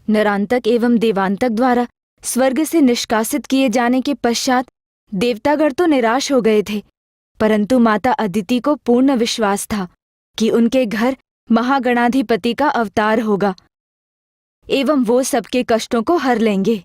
नरांतक एवं देवांतक द्वारा स्वर्ग से निष्कासित किए जाने के पश्चात देवतागण तो निराश हो गए थे, परंतु माता अदिति को पूर्ण विश्वास था कि उनके घर महागणाधिपति का अवतार होगा एवं वो सबके कष्टों को हर लेंगे।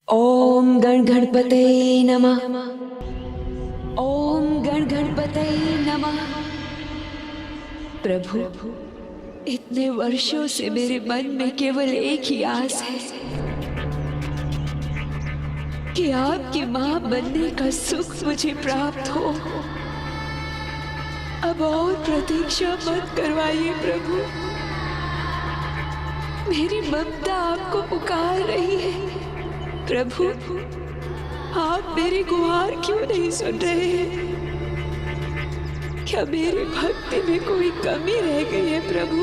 ओम गण गणपते नमः। ओम गण गणपते नमः। प्रभु, इतने वर्षों से मेरे मन में केवल एक ही आस है कि आपकी मां बनने का सुख मुझे प्राप्त हो। अब और प्रतीक्षा मत करवाइए प्रभु, मेरी ममता आपको पुकार रही है। प्रभु, आप मेरी गुहार क्यों नहीं सुन रहे हैं? क्या मेरी भक्ति में कोई कमी रह गई है प्रभु?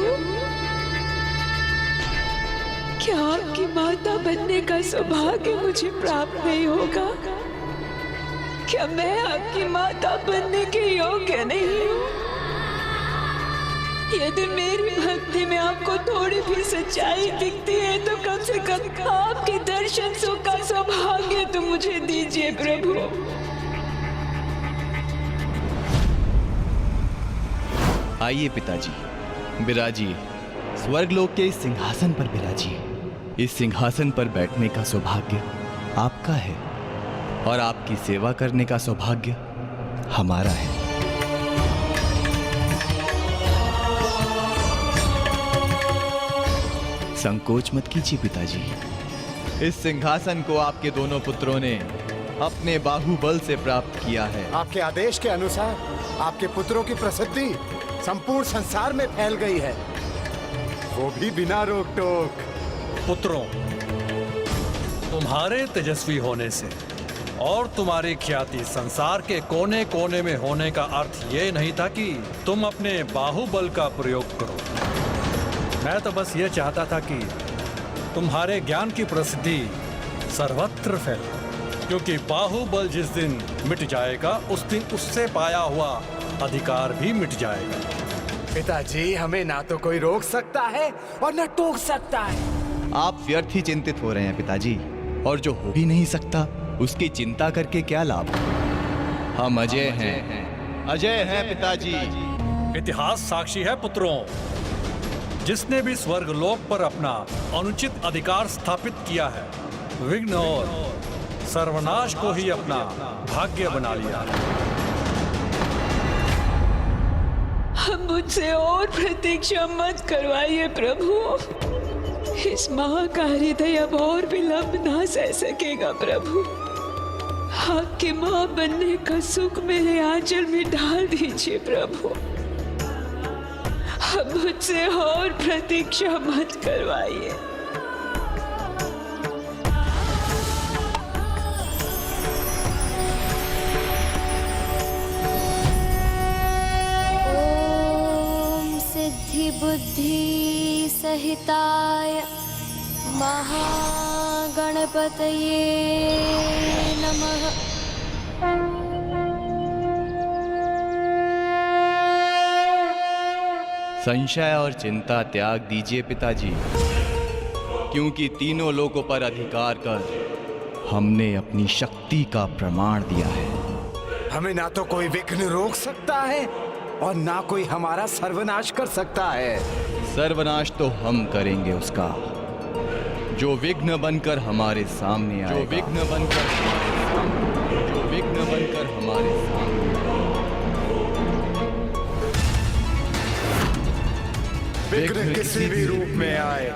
क्या आपकी माता बनने का सौभाग्य मुझे प्राप्त नहीं होगा? क्या मैं आपकी माता बनने के योग्य नहीं हूँ? यदि मेरी भक्ति में आपको थोड़ी भी सच्चाई दिखती है तो कम से कम आपके दर्शन सुख का सौभाग्य तो मुझे दीजिए प्रभु। आइए पिताजी, विराजिए, स्वर्गलोक के इस सिंहासन पर विराजिए। इस सिंहासन पर बैठने का सौभाग्य आपका है और आपकी सेवा करने का सौभाग्य हमारा है। संकोच मत कीजिए पिताजी, इस सिंहासन को आपके दोनों पुत्रों ने अपने बाहुबल से प्राप्त किया है। आपके आदेश के अनुसार आपके पुत्रों की प्रसिद्धि संपूर्ण संसार में फैल गई है, वो भी बिना रोक टोक। पुत्रों, तुम्हारे तेजस्वी होने से और तुम्हारी ख्याति संसार के कोने कोने में होने का अर्थ ये नहीं था कि तुम अपने बाहुबल का प्रयोग करो। मैं तो बस ये चाहता था कि तुम्हारे ज्ञान की प्रसिद्धि सर्वत्र फैले, क्योंकि बाहुबल जिस दिन मिट जाएगा उस दिन उससे पाया हुआ अधिकार भी मिट जाएगा। पिताजी, हमें ना तो कोई रोक सकता है और न टोक सकता है। आप व्यर्थ ही चिंतित हो रहे हैं पिताजी, और जो हो भी नहीं सकता उसकी चिंता करके क्या लाभ? हम अजय हैं, अजय हैं पिताजी। इतिहास साक्षी है पुत्रों, जिसने भी स्वर्गलोक पर अपना अनुचित अधिकार स्थापित किया है, विघ्न और सर्वनाश को ही अपना भाग्य बना लिया। मुझसे और प्रतीक्षा मत करवाइए प्रभु, इस महाकार्य अब और विलंब ना सह सकेगा प्रभु। आपके मां बनने का सुख मेरे आंचल में डाल दीजिए प्रभु, मुझसे और प्रतीक्षा मत करवाइए। बुद्धि सहिताय महागणपतये नमः। संशय और चिंता त्याग दीजिए पिताजी, क्योंकि तीनों लोकों पर अधिकार कर हमने अपनी शक्ति का प्रमाण दिया है। हमें ना तो कोई विघ्न रोक सकता है और ना कोई हमारा सर्वनाश कर सकता है। सर्वनाश तो हम करेंगे उसका, जो विघ्न बनकर हमारे सामने आएगा। जो विघ्न बनकर हमारे सामने विघ्न किसी भी रूप में आए,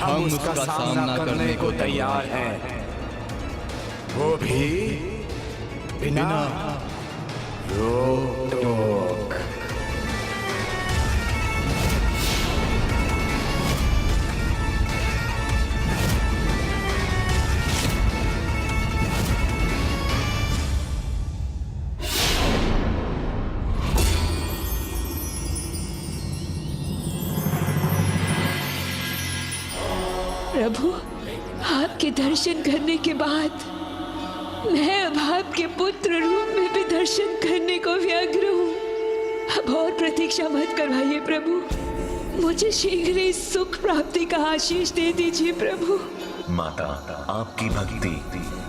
हम उसका सामना करने को तैयार हैं, वो भी बिना रोक टोक। प्रभु, आपके दर्शन करने के बाद मैं अब आपके पुत्र रूप में भी दर्शन करने को व्यग्र हूँ। अब और प्रतीक्षा मत करवाइए प्रभु, मुझे शीघ्र ही सुख प्राप्ति का आशीष दे दीजिए प्रभु। माता, आपकी भक्ति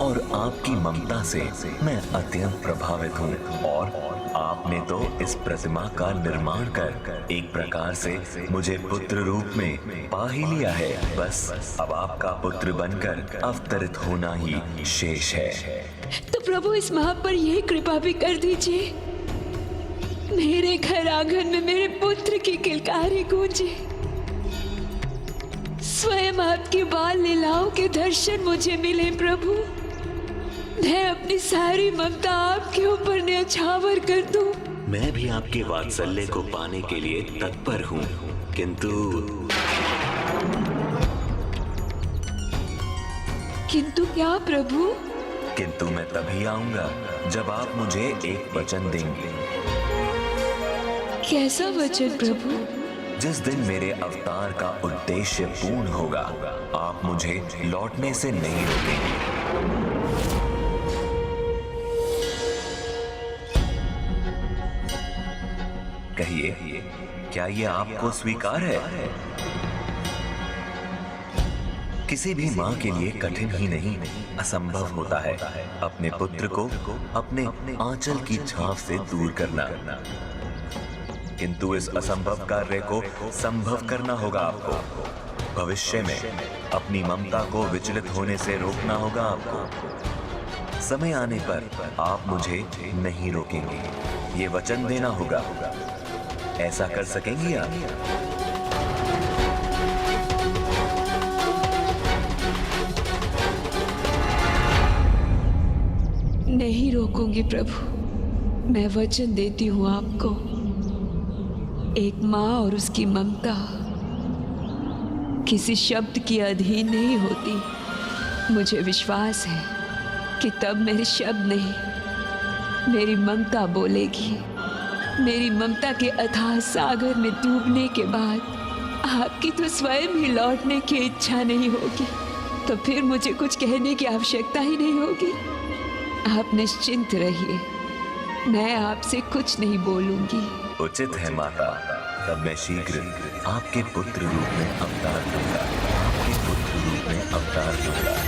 और आपकी ममता से मैं अत्यंत प्रभावित हूँ और आपने तो इस प्रतिमा का निर्माण कर एक प्रकार से मुझे पुत्र रूप में पा ही लिया है। बस अब आपका पुत्र बनकर अवतरित होना ही शेष है। तो प्रभु इस माँ पर यह कृपा भी कर दीजिए, मेरे घर आंगन में मेरे पुत्र की किलकारी गूंजे, स्वयं आपकी बाल लीलाओं के दर्शन मुझे मिले प्रभु। मैं अपनी सारी ममता आपके ऊपर न्यौछावर कर दूं। मैं भी आपके वात्सल्य को पाने के लिए तत्पर हूँ, किंतु क्या प्रभु? किंतु मैं तभी आऊंगा जब आप मुझे एक वचन देंगे। कैसा वचन प्रभु? जिस दिन मेरे अवतार का उद्देश्य पूर्ण होगा, आप मुझे लौटने से नहीं रोकेंगे। कहिए, क्या ये आपको स्वीकार है? किसी भी माँ के लिए कठिन ही नहीं, असंभव होता है अपने पुत्र को अपने आंचल की छाव से दूर करना। किंतु इस असंभव कार्य को संभव करना होगा आपको। भविष्य में अपनी ममता को विचलित होने से रोकना होगा आपको। समय आने पर आप मुझे नहीं रोकेंगे, ये वचन देना होगा। ऐसा कर सकेंगी आप? नहीं रोकूंगी प्रभु, मैं वचन देती हूँ आपको। एक माँ और उसकी ममता किसी शब्द की अधीन नहीं होती। मुझे विश्वास है कि तब मेरे शब्द नहीं, मेरी ममता बोलेगी। मेरी ममता के अथाह सागर में डूबने के बाद आपकी तो स्वयं ही लौटने की इच्छा नहीं होगी, तो फिर मुझे कुछ कहने की आवश्यकता ही नहीं होगी। आप निश्चिंत रहिए, मैं आपसे कुछ नहीं बोलूंगी। उचित है माता, तब मैं शीघ्र आपके पुत्र रूप में अवतार लूंगा। आपके पुत्र रूप में अवतार लूंगा।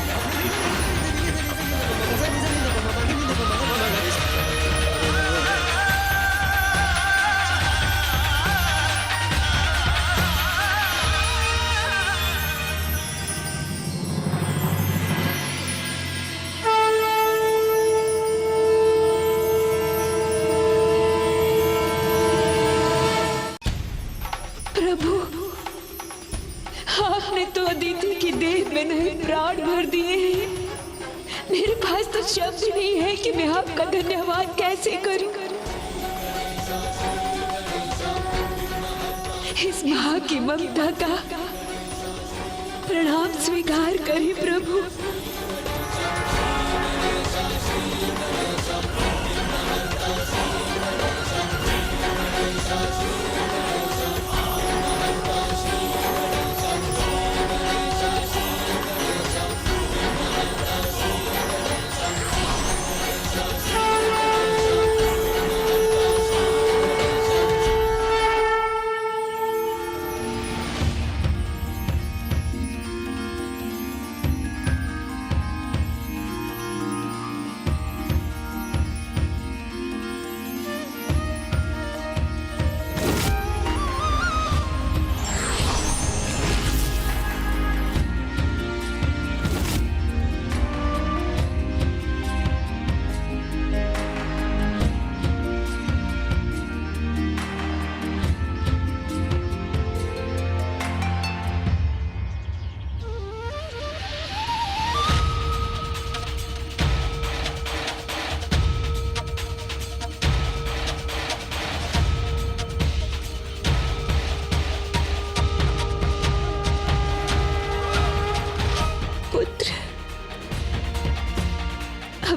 प्रभु, आपने तो अदिति की देह में नहीं प्राण भर दिए हैं। मेरे पास तो शब्द नहीं है कि मैं आपका धन्यवाद कैसे करूं। इस माँ की ममता का प्रणाम स्वीकार करें प्रभु।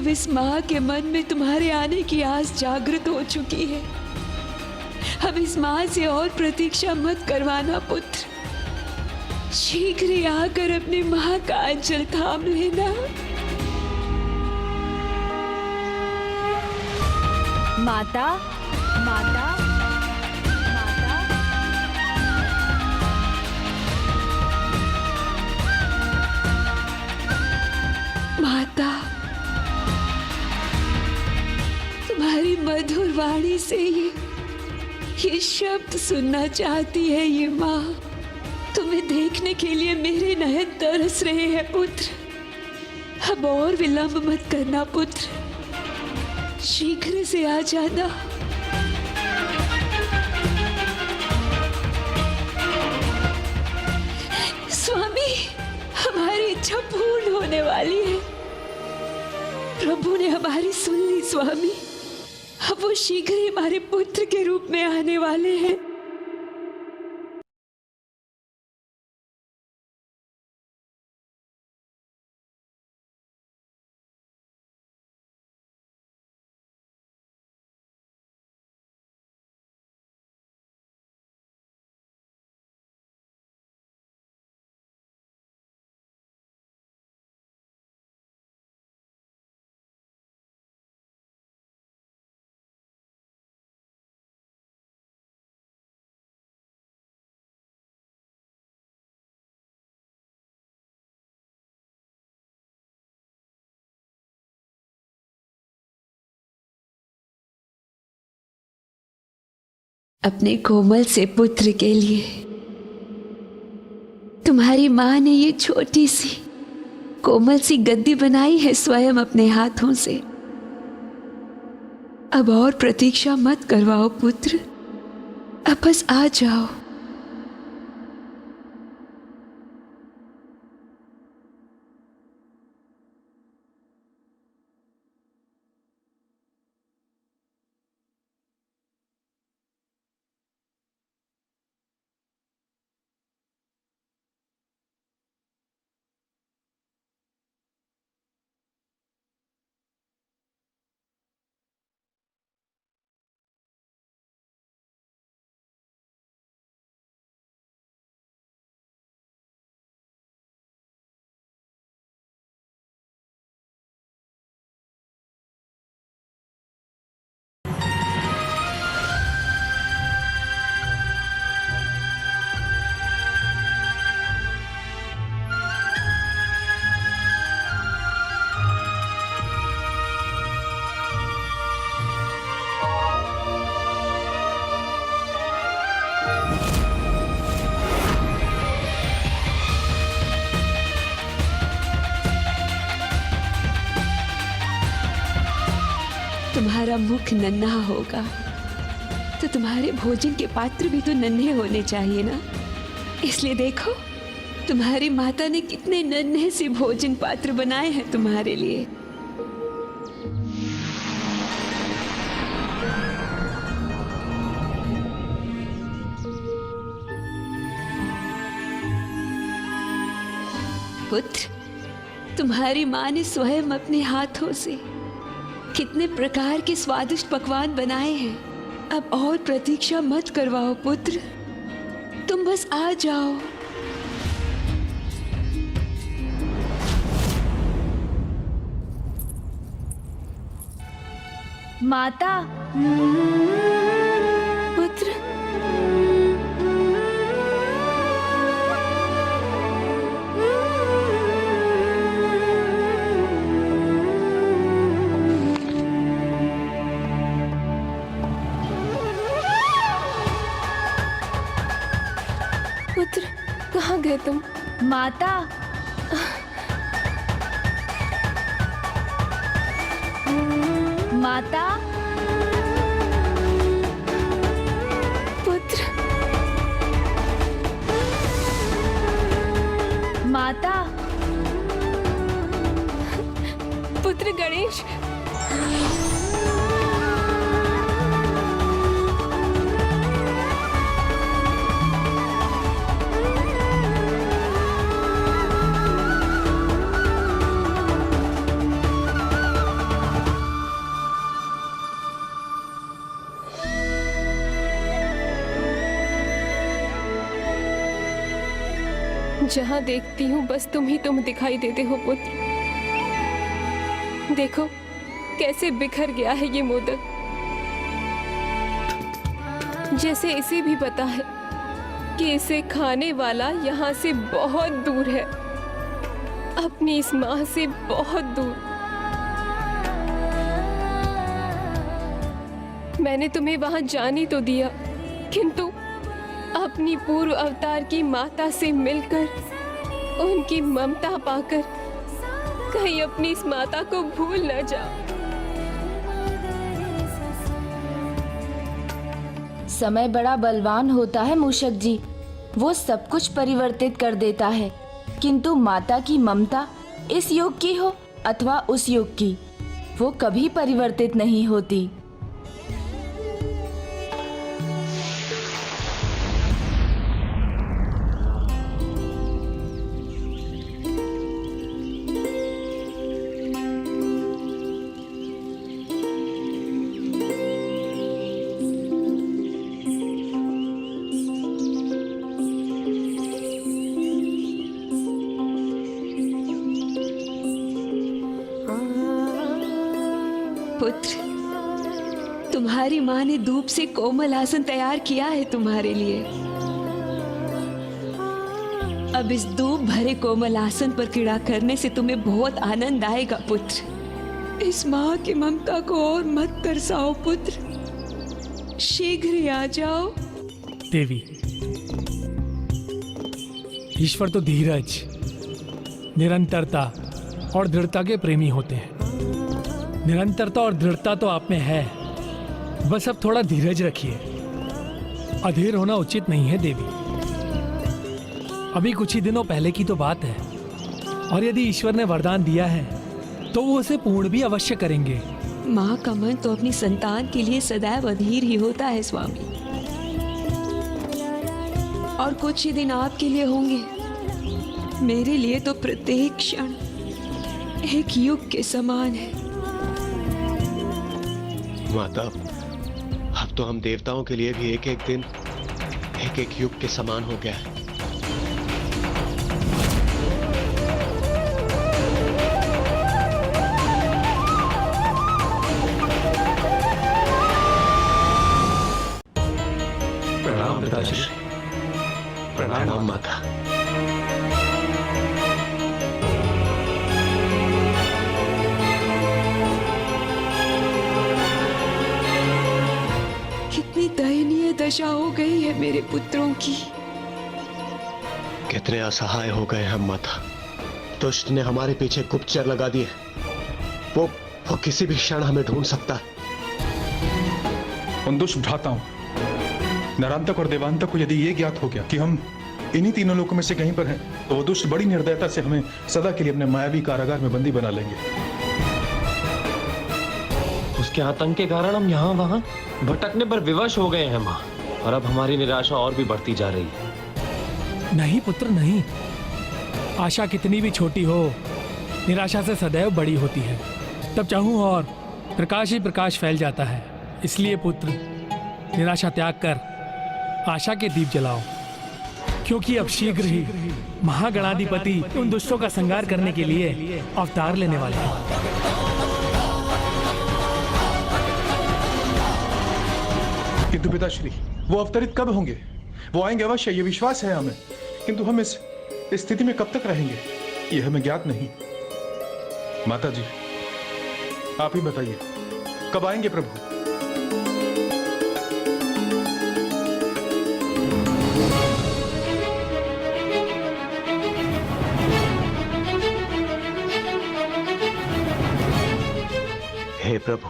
अब इस माँ के मन में तुम्हारे आने की आस जागृत हो चुकी है। अब इस माँ से और प्रतीक्षा मत करवाना पुत्र। शीघ्र ही आकर अपनी माँ का अंचल थाम लेना। माता, माता, माता। माता, तुम्हारी मधुर वाणी से ये शब्द सुनना चाहती है ये माँ। तुम्हें देखने के लिए मेरे नयन तरस रहे हैं पुत्र। अब और विलंब मत करना पुत्र, शीघ्र से आ जाना। स्वामी, हमारी इच्छा पूर्ण होने वाली है। प्रभु ने हमारी सुन ली स्वामी। अब वो शीघ्र ही हमारे पुत्र के रूप में आने वाले हैं। अपने कोमल से पुत्र के लिए तुम्हारी माँ ने ये छोटी सी कोमल सी गद्दी बनाई है स्वयं अपने हाथों से। अब और प्रतीक्षा मत करवाओ पुत्र, अब बस आ जाओ। तुम्हारा मुख नन्हा होगा तो तुम्हारे भोजन के पात्र भी तो नन्हे होने चाहिए ना। इसलिए देखो तुम्हारी माता ने कितने नन्हे से भोजन पात्र बनाए हैं तुम्हारे लिए। पुत्र, तुम्हारी माँ ने स्वयं अपने हाथों से कितने प्रकार के स्वादिष्ट पकवान बनाए हैं। अब और प्रतीक्षा मत करवाओ पुत्र, तुम बस आ जाओ। माता, पुत्र। पुत्र, कहाँ गए तुम? माता, माता, पुत्र, माता, पुत्र गणेश। जहाँ देखती हूँ बस तुम ही तुम दिखाई देते हो पुत्र। देखो कैसे बिखर गया है ये मोदक, जैसे इसे भी पता है कि इसे खाने वाला यहाँ से बहुत दूर है, अपनी इस माँ से बहुत दूर। मैंने तुम्हें वहां जाने तो दिया, किंतु अपनी पूर्व अवतार की माता से मिलकर, उनकी ममता पाकर कहीं अपनी इस माता को भूल न जाओ। समय बड़ा बलवान होता है मूषक जी, वो सब कुछ परिवर्तित कर देता है, किंतु माता की ममता इस युग की हो अथवा उस युग की, वो कभी परिवर्तित नहीं होती। पुत्र, तुम्हारी माँ ने धूप से कोमल आसन तैयार किया है तुम्हारे लिए। अब इस धूप भरे कोमल आसन पर क्रीड़ा करने से तुम्हें बहुत आनंद आएगा पुत्र। इस माँ की ममता को और मत तरसाओ पुत्र, शीघ्र ही आ जाओ। देवी, ईश्वर तो धीरज, निरंतरता और दृढ़ता के प्रेमी होते हैं। निरंतरता और दृढ़ता तो आप में है, बस अब थोड़ा धीरज रखिए। अधीर होना उचित नहीं है देवी। अभी कुछ ही दिनों पहले की तो बात है, और यदि ईश्वर ने वरदान दिया है तो वो उसे पूर्ण भी अवश्य करेंगे। माँ का मन तो अपनी संतान के लिए सदैव अधीर ही होता है स्वामी, और कुछ ही दिन आपके लिए होंगे। मेरे लिए तो प्रत्येक क्षण एक युग के समान है। माता, अब तो हम देवताओं के लिए भी एक एक दिन एक एक युग के समान हो गया है। प्रणाम पिताजी। प्रणाम माता। कितनी दयनीय दशा हो गई है मेरे पुत्रों की। कितने असहाय हो गए हम माता। दुष्ट ने हमारे पीछे गुप्तचर लगा दिए। वो किसी भी क्षण हमें ढूंढ सकता है। उन दुष्ट भ्राताओं नरांतक और देवांतक को यदि ये ज्ञात हो गया कि हम इन्हीं तीनों लोकों में से कहीं पर हैं, तो वो दुष्ट बड़ी निर्दयता से हमें सदा के लिए अपने मायावी कारागार में बंदी बना लेंगे। उसके आतंक के कारण हम यहाँ वहाँ भटकने पर विवश हो गए हैं माँ, और अब हमारी निराशा और भी बढ़ती जा रही है। नहीं पुत्र नहीं, आशा कितनी भी छोटी हो, निराशा से सदैव बड़ी होती है। तब चाहूं और प्रकाश ही प्रकाश फैल जाता है। इसलिए पुत्र, निराशा त्याग कर आशा के दीप जलाओ, क्योंकि अब शीघ्र ही महागणाधिपति उन दुष्टों का संहार करने के लिए अवतार लेने वाले हैं। किंतु पिताश्री, वो अवतरित कब होंगे? वो आएंगे अवश्य, ये विश्वास है हमें, किंतु हम इस स्थिति में कब तक रहेंगे ये हमें ज्ञात नहीं। माता जी, आप ही बताइए, कब आएंगे प्रभु? हे प्रभु,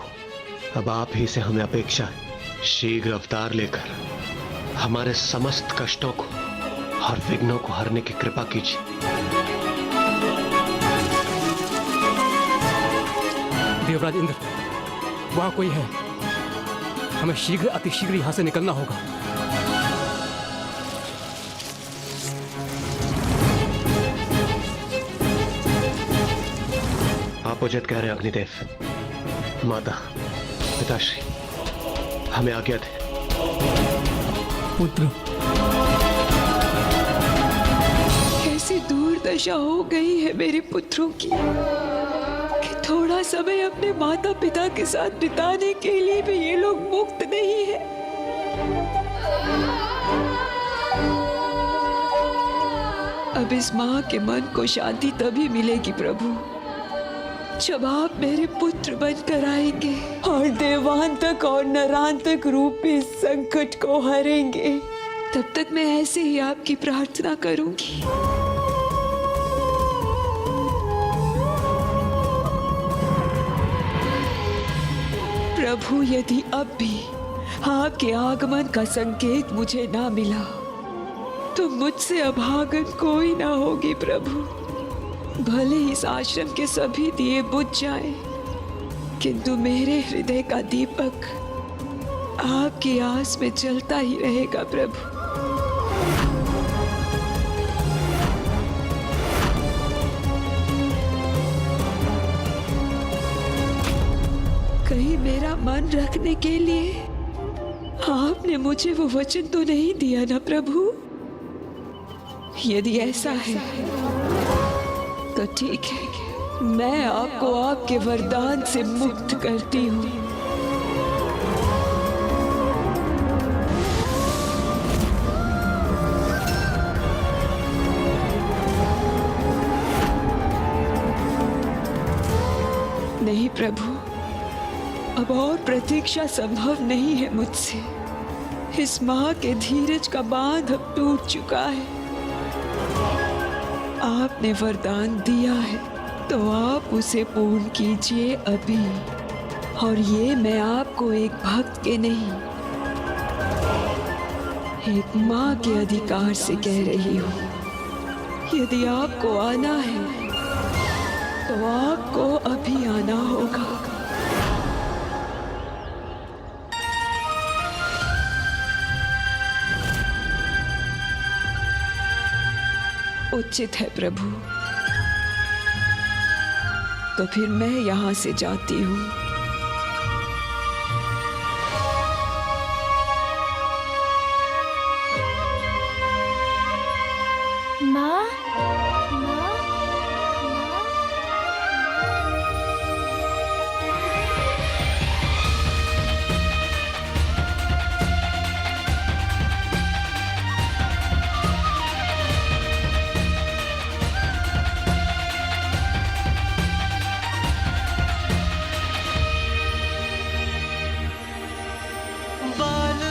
अब आप ही से हमें अपेक्षा है। शीघ्र अवतार लेकर हमारे समस्त कष्टों को और विघ्नों को हरने की कृपा कीजिए। देवराज इंद्र, वहां कोई है, हमें शीघ्र अतिशीघ्र यहां से निकलना होगा। आप उचित कह रहे हैं अग्निदेव। माता, पिताश्री, हमें आज्ञा दे। पुत्र, कैसे दशा हो गई है मेरे पुत्रों की कि थोड़ा समय अपने माता पिता के साथ बिताने के लिए भी ये लोग मुक्त नहीं है। अब इस माँ के मन को शांति तभी मिलेगी प्रभु जब आप मेरे पुत्र बनकर आएंगे और देवांतक और नरांतक रूप में इस संकट को हरेंगे। तब तक मैं ऐसे ही आपकी प्रार्थना करूंगी। प्रभु, यदि अब भी आपके आगमन का संकेत मुझे ना मिला तो मुझसे अभागन कोई ना होगी प्रभु। भले इस आश्रम के सभी दिए बुझ जाएं, किंतु मेरे हृदय का दीपक आपकी आस में जलता ही रहेगा प्रभु। कहीं मेरा मन रखने के लिए आपने मुझे वो वचन तो नहीं दिया ना प्रभु? यदि ऐसा है तो ठीक है, मैं आपको आपके वरदान से मुक्त करती हूँ। नहीं प्रभु, अब और प्रतीक्षा संभव नहीं है मुझसे। इस माँ के धीरज का बांध अब टूट चुका है। आपने वरदान दिया है तो आप उसे पूर्ण कीजिए अभी। और ये मैं आपको एक भक्त के नहीं, एक माँ के अधिकार से कह रही हूँ। यदि आपको आना है तो आपको अभी आना होगा। उचित है प्रभु, तो फिर मैं यहाँ से जाती हूँ। माँ,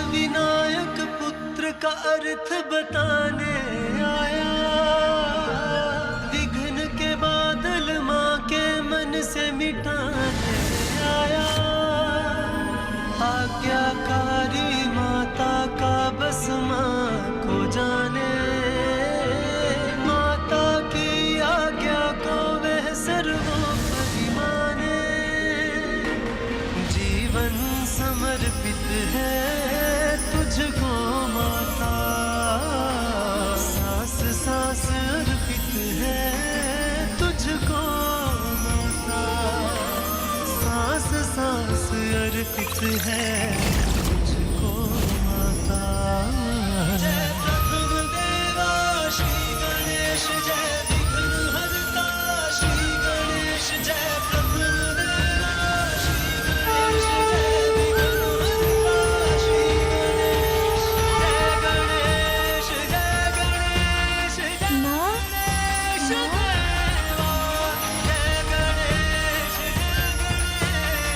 विनायक पुत्र का अर्थ बताने आया। विघ्न के बादल माँ के मन से मिटाने आया। आज्ञाकारी माता का बस माँ को जाने। माता की आज्ञा को वह सर्वोपरि माने। जीवन समर्पित है तुझको माता। सांस सांस अर्पित है तुझको माता। सांस सांस अर्पित है तुझको माता। जय प्रभुदेवा श्री गणेश, जय विघ्न हरता श्री गणेश। जय प्रभुदेवा श्री गणेश, जय विघ्न हरता श्री गणेश। जय गणेश, जय गणेश, जय गणेश देवा। जय गणेश, जय गणेश,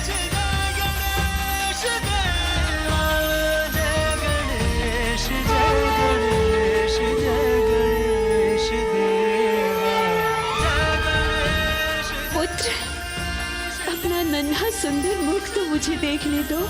जय गणेश देवा। जय गणेश, जय गणेश, जय गणेश देवा। जय गणेश। पुत्र, अपना नन्हा सुंदर मुख तो मुझे देखने दो।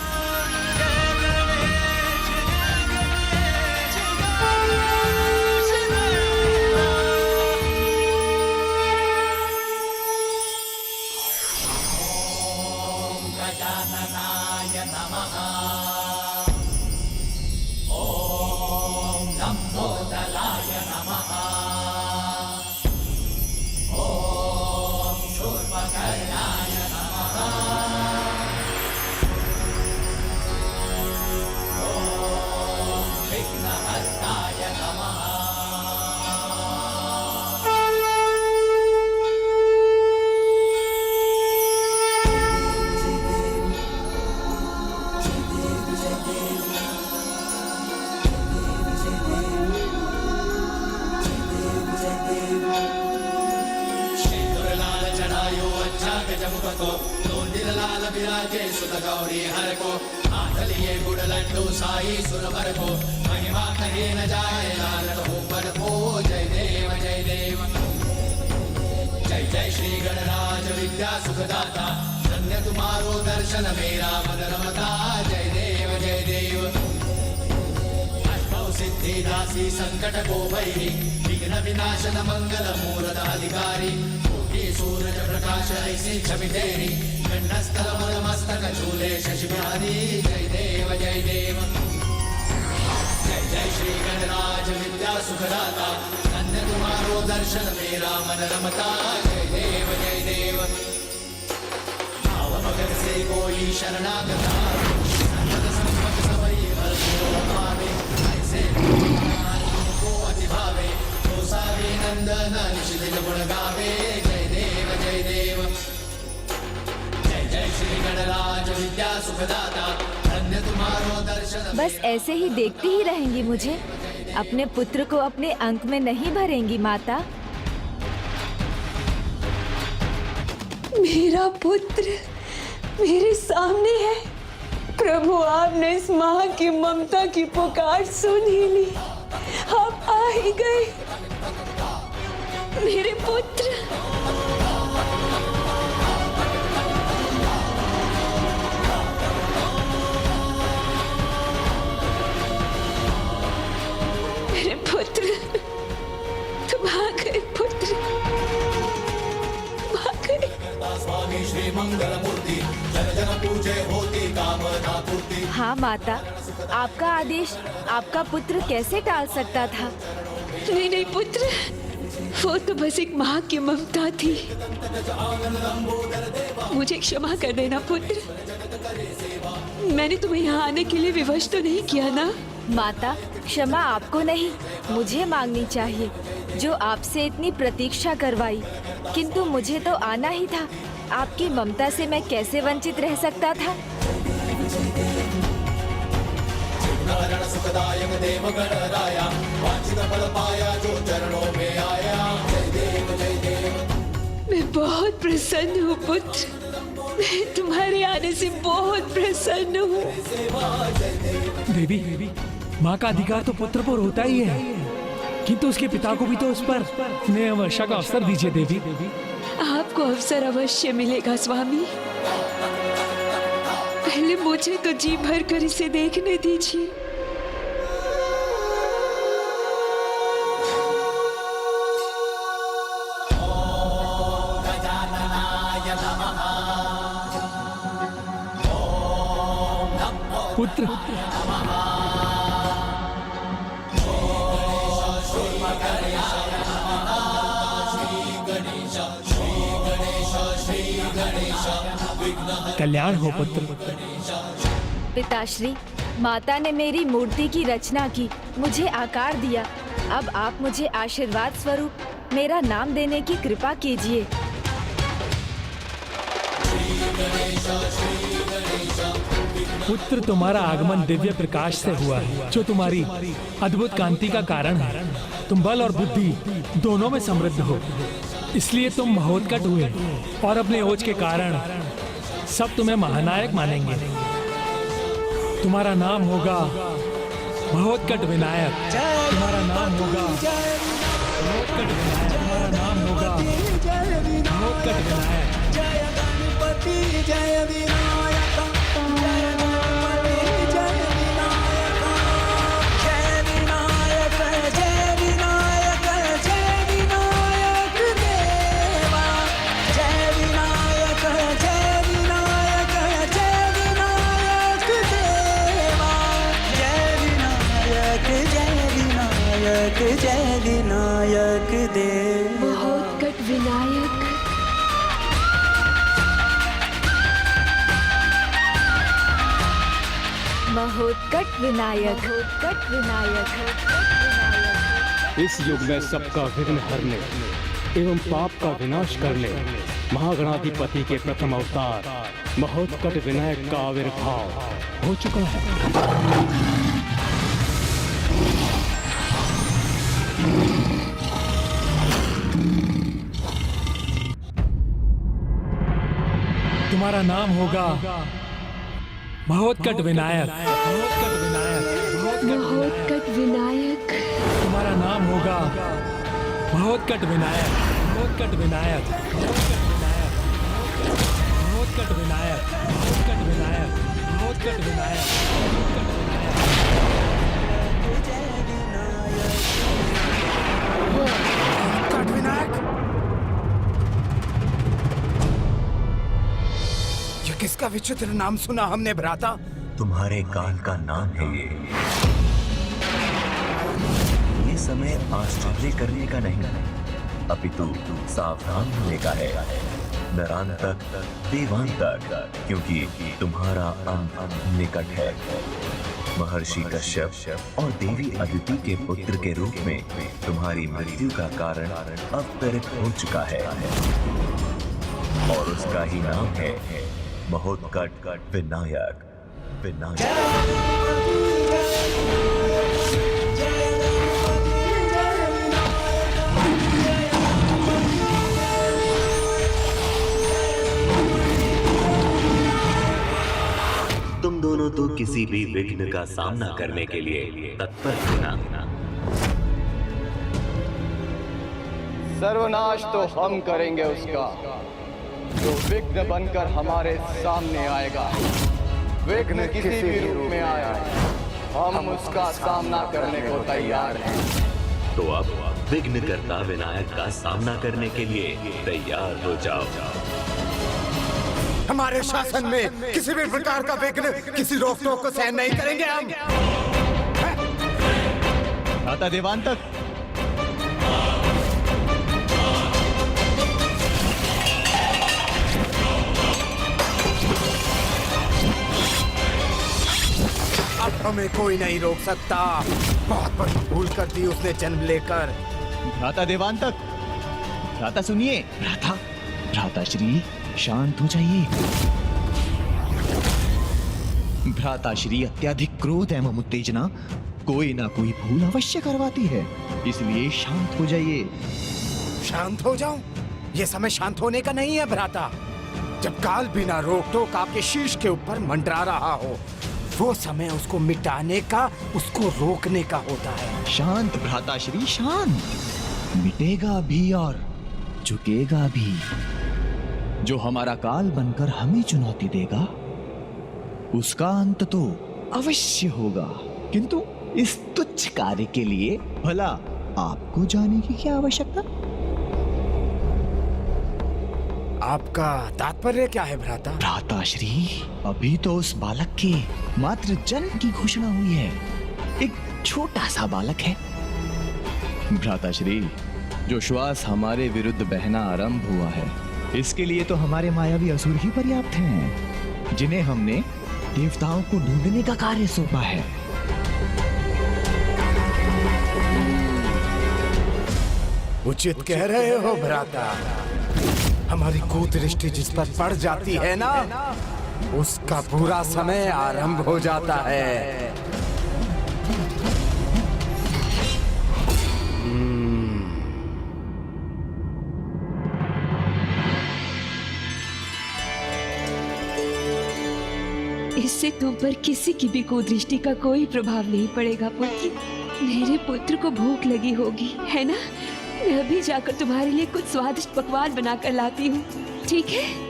बस ऐसे ही देखती ही रहेंगी मुझे? अपने पुत्र को अपने अंक में नहीं भरेंगी माता? मेरा पुत्र मेरे सामने है। प्रभु, आपने इस माँ की ममता की पुकार सुन ही ली। आप आ ही गए। मेरे पुत्र, मेरे पुत्र, तुम आ गए पुत्र, तुम आ गए। हाँ माता, आपका आदेश आपका पुत्र कैसे टाल सकता था? नहीं नहीं पुत्र, वो तो बस एक माँ की ममता थी। मुझे क्षमा कर देना पुत्र। मैंने तुम्हें यहाँ आने के लिए विवश तो नहीं किया ना? माता, क्षमा आपको नहीं मुझे मांगनी चाहिए, जो आपसे इतनी प्रतीक्षा करवाई। किंतु मुझे तो आना ही था। आपकी ममता से मैं कैसे वंचित रह सकता था? मैं बहुत प्रसन्न हूँ पुत्र। मैं तुम्हारे आने से बहुत प्रसन्न हूँ। देवी, माँ का अधिकार तो पुत्र पर होता ही है, किंतु उसके पिता को भी तो उस पर स्नेह वर्षा का अवसर दीजिए देवी। आपको अवसर अवश्य मिलेगा स्वामी। पहले मुझे तो जी भर कर इसे देखने दीजिए। पुत्र, कल्याण हो पुत्र। पिताश्री, माता ने मेरी मूर्ति की रचना की, मुझे आकार दिया। अब आप मुझे आशीर्वाद स्वरूप मेरा नाम देने की कृपा कीजिए। पुत्र, तुम्हारा आगमन दिव्य प्रकाश से हुआ है, जो तुम्हारी अद्भुत कांति का कारण है। तुम बल और बुद्धि दोनों में समृद्ध हो, इसलिए तुम महोत्कट हुए और अपने ओज के कारण सब तुम्हें महानायक मानेंगे। तुम्हारा नाम होगा महोत्कट विनायक। तुम्हारा नाम होगा महोत्कट विनायक। तुम्हारा नाम होगा महोत्कट विनायक। जय गणपति जय विनायक, जय गणपति जय विनायक, जय विनायक जय विनायक, जय विनायक देवा, जय विनायक जय विनायक, जय विनायक देवा, जय विनायक जय विनायक, जय विनायक देवा। महोत्कट विनायक, महोत्कट विनायक, महोत्कट विनायक, इस युग में सबका विघ्न हरने एवं पाप का विनाश करने महागणाधिपति के प्रथम अवतार महोत्कट विनायक का आविर्भाव हो चुका है। तुम्हारा नाम होगा महोत्कट विनायक। महोत्कट विनायक। महोत्कट विनायक। तुम्हारा नाम होगा महोत्कट विनायक। महोत्कट विनायक। महोत्कट विनायक। महोत्कट विनायक। महोत्कट विनायक। महोत्कट विनायक। महोत्कट विनायक। ये किसका विचित्र नाम सुना हमने भ्राता? तुम्हारे काल का नाम है ये समय आश्चर्य करने का नहीं, अपितु सावधान होने का है। नरांतक देवांतक, क्योंकि तुम्हारा अंत निकट है। महर्षि कश्यप और देवी अदिति के पुत्र के रूप में तुम्हारी मृत्यु का कारण अवतरित हो चुका है, और उसका ही नाम है महोत्कट विनायक। विनायक। तुम दोनों तो किसी भी विघ्न का सामना करने के लिए तत्पर होना। सर्वनाश तो हम करेंगे उसका, जो विघ्न बनकर हमारे सामने आएगा। विघ्न किसी भी रूप में आया, हम उसका सामना करने को तैयार हैं। तो अब विघ्नकर्ता विनायक का सामना करने के लिए तैयार हो जाओ। हमारे शासन में किसी भी प्रकार का विघ्न, किसी रोक टोक को सहन नहीं करेंगे हम। भ्राता देवांतक, अब हमें कोई नहीं रोक सकता। बहुत बड़ी भूल कर दी उसने जन्म लेकर। भ्राता देवांतक, भ्राता सुनिए। भ्राता श्री शांत हो जाइए। भ्राता श्री अत्यधिक क्रोध एवं उत्तेजना कोई ना कोई भूल अवश्य करवाती है, इसलिए शांत हो जाइए। शांत हो जाऊं? ये समय शांत होने का नहीं है भ्राता। जब काल बिना रोक टोक आपके शीश के ऊपर मंडरा रहा हो, वो समय उसको मिटाने का, उसको रोकने का होता है। शांत भ्राता श्री शांत। मिटेगा भी और झुकेगा भी। जो हमारा काल बनकर हमें चुनौती देगा, उसका अंत तो अवश्य होगा, किंतु इस तुच्छ कार्य के लिए भला आपको जाने की क्या आवश्यकता? आपका तात्पर्य क्या है भ्राता? भ्राता श्री, अभी तो उस बालक के मात्र जन्म की घोषणा हुई है। एक छोटा सा बालक है। भ्राता श्री, जो श्वास हमारे विरुद्ध बहना आरंभ हुआ है, इसके लिए तो हमारे मायावी असुर ही पर्याप्त हैं, जिन्हें हमने देवताओं को ढूंढने का कार्य सौंपा है। उचित कह रहे हो भ्राता। हमारी कुदृष्टि जिस पर पड़ जाती है ना, उसका पूरा समय आरंभ हो जाता है। इससे तुम पर किसी की भी कुदृष्टि का कोई प्रभाव नहीं पड़ेगा पुत्र। मेरे पुत्र को भूख लगी होगी, है ना? मैं अभी जाकर तुम्हारे लिए कुछ स्वादिष्ट पकवान बनाकर लाती हूँ, ठीक है?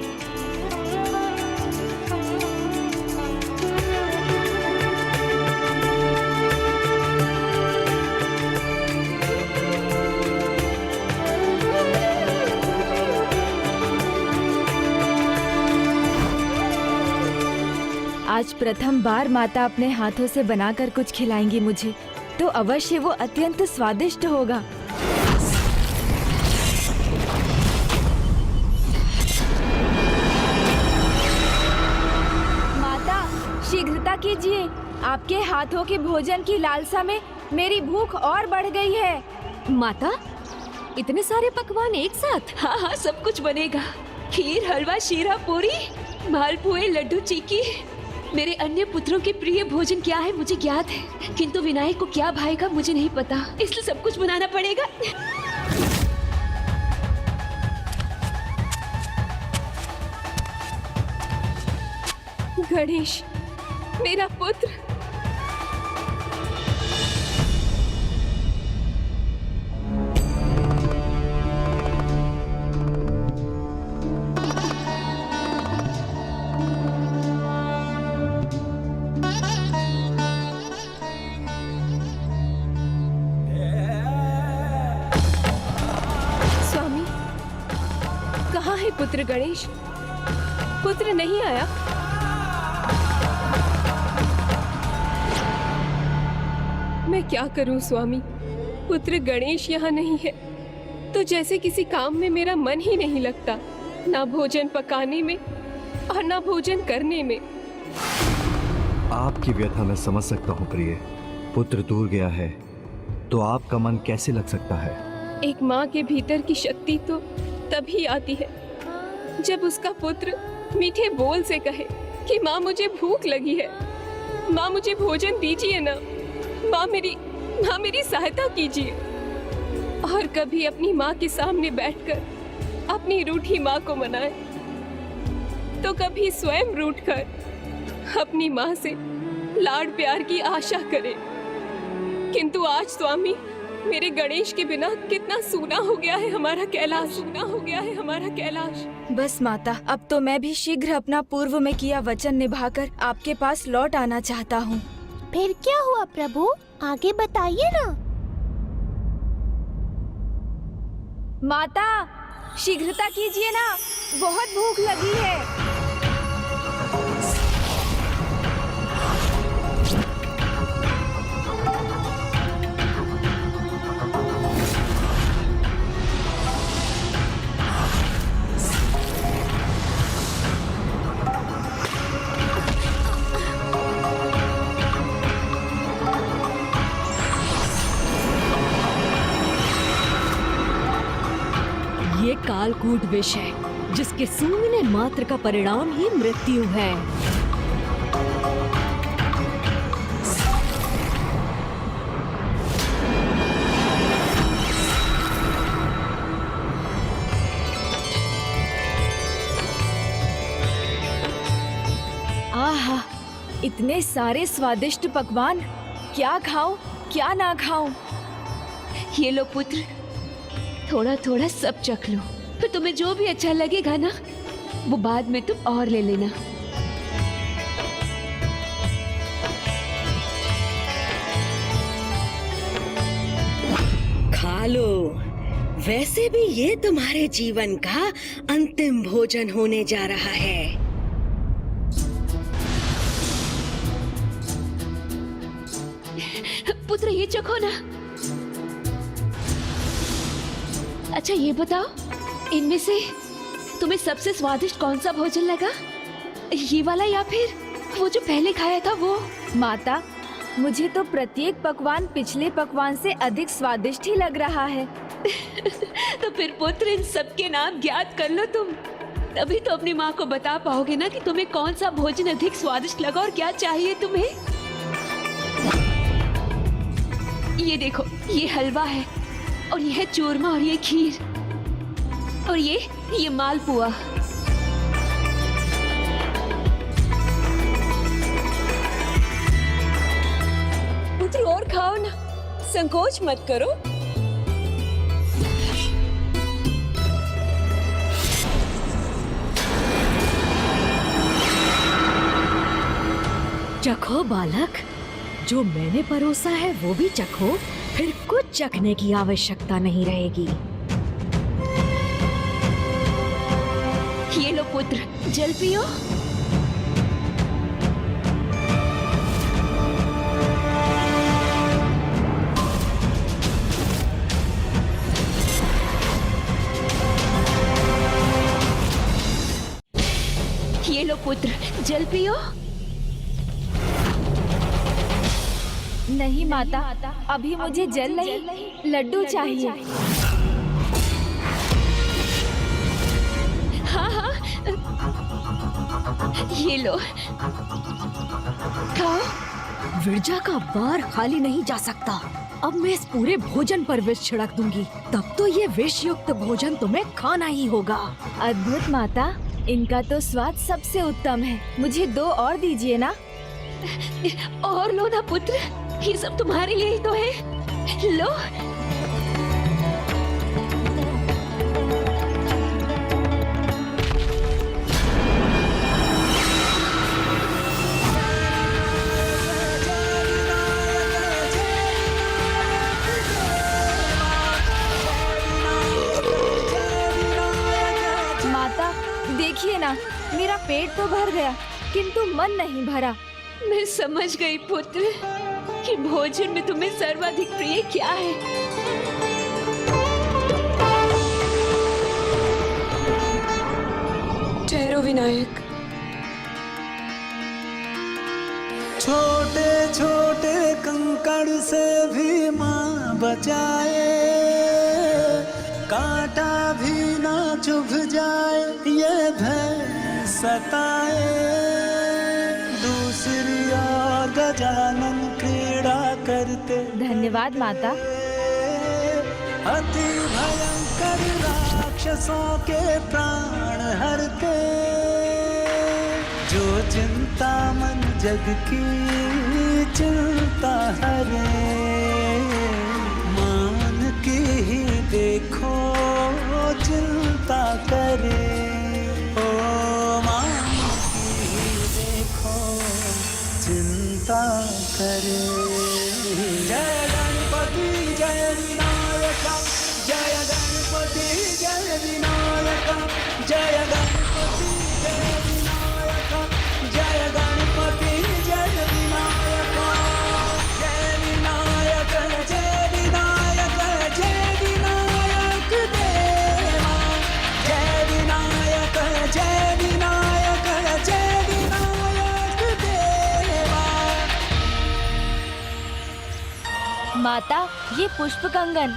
आज प्रथम बार माता अपने हाथों से बनाकर कुछ खिलाएंगी मुझे, तो अवश्य वो अत्यंत स्वादिष्ट होगा। माता, शीघ्रता कीजिए, आपके हाथों के भोजन की लालसा में मेरी भूख और बढ़ गई है। माता, इतने सारे पकवान एक साथ? हाँ हाँ, सब कुछ बनेगा। खीर, हलवा, शीरा, पूरी, मालपुए, लड्डू, चीकी। मेरे अन्य पुत्रों के प्रिय भोजन क्या है मुझे ज्ञात है, किंतु विनायक को क्या भाएगा मुझे नहीं पता, इसलिए सब कुछ बनाना पड़ेगा। गणेश, मेरा पुत्र। स्वामी, कहाँ है पुत्र गणेश? पुत्र नहीं आया। मैं क्या करूं स्वामी, पुत्र गणेश यहाँ नहीं है तो जैसे किसी काम में मेरा मन ही नहीं लगता, ना भोजन पकाने में और ना भोजन करने में। आपकी व्यथा मैं समझ सकता हूँ प्रिय। पुत्र दूर गया है तो आपका मन कैसे लग सकता है? एक माँ के भीतर की शक्ति तो तभी आती है जब उसका पुत्र मीठे बोल से कहे कि माँ मुझे भूख लगी है, माँ मुझे भोजन दीजिए ना, माँ मेरी सहायता कीजिए। और कभी अपनी माँ के सामने बैठकर अपनी रूठी माँ को मनाए, तो कभी स्वयं रूठकर अपनी माँ से लाड प्यार की आशा करे। किंतु आज स्वामी, मेरे गणेश के बिना कितना सूना हो गया है हमारा कैलाश, सूना हो गया है हमारा कैलाश। बस माता, अब तो मैं भी शीघ्र अपना पूर्व में किया वचन निभाकर आपके पास लौट आना चाहता हूँ। फिर क्या हुआ प्रभु, आगे बताइए ना। माता, शीघ्रता कीजिए ना, बहुत भूख लगी है। ये कालकूट विष है जिसके सूंघने मात्र का परिणाम ही मृत्यु है। आहा, इतने सारे स्वादिष्ट पकवान, क्या खाऊं क्या ना खाऊं। ये लो पुत्र, थोड़ा थोड़ा सब चख लो, फिर तुम्हें जो भी अच्छा लगेगा ना वो बाद में तुम और ले लेना। खा लो, वैसे भी ये तुम्हारे जीवन का अंतिम भोजन होने जा रहा है। पुत्र ये चखो ना। अच्छा ये बताओ, इनमें से तुम्हें सबसे स्वादिष्ट कौन सा भोजन लगा? ये वाला या फिर वो जो पहले खाया था वो? माता, मुझे तो प्रत्येक पकवान पिछले पकवान से अधिक स्वादिष्ट ही लग रहा है। तो फिर पुत्र इन सब के नाम ज्ञात कर लो तुम, तभी तो अपनी माँ को बता पाओगे ना कि तुम्हें कौन सा भोजन अधिक स्वादिष्ट लगा और क्या चाहिए तुम्हें। ये देखो, ये हलवा है और ये है चूरमा और ये खीर और ये मालपुआ। पुत्र और खाओ ना, संकोच मत करो। चखो बालक, जो मैंने परोसा है वो भी चखो, फिर कुछ चखने की आवश्यकता नहीं रहेगी। ये लो पुत्र, जल पियो। ये लो पुत्र, जल पियो। नहीं माता, अभी मुझे जल नहीं, लड्डू चाहिए। हाँ हाँ, ये लो खाओ। विरजा का बार खाली नहीं जा सकता। अब मैं इस पूरे भोजन पर विष छिड़क दूंगी, तब तो ये विष युक्त भोजन तुम्हें खाना ही होगा। अद्भुत माता, इनका तो स्वाद सबसे उत्तम है। मुझे 2 और दीजिए ना। और लो ना पुत्र, ये सब तुम्हारे लिए ही तो है। लो। माता देखिए ना, मेरा पेट तो भर गया किंतु मन नहीं भरा। मैं समझ गई पुत्र कि भोजन में तुम्हें सर्वाधिक प्रिय क्या है। ठहरो विनायक। छोटे छोटे कंकड़ से भी माँ बचाए, कांटा भी ना चुभ जाए ये भय सताए। दूसरी ओर गजानन क्रीड़ा करते, धन्यवाद माता। अति भयंकर राक्षसों के प्राण हरते। जो चिंता मन जग की चिंता हरे, मान की ही देखो चिंता करे। ओ मान की ही देखो चिंता करे। जय गणपति जय विनायक, जय गणपति जय विनायक, जय गणपति जय विनायक, जय गणपति जय विनायक, जय विनायक जय विनायक, जय विनायक देवा, जय विनायक जय विनायक, जय विनायक देवा। माता ये पुष्प कंगन।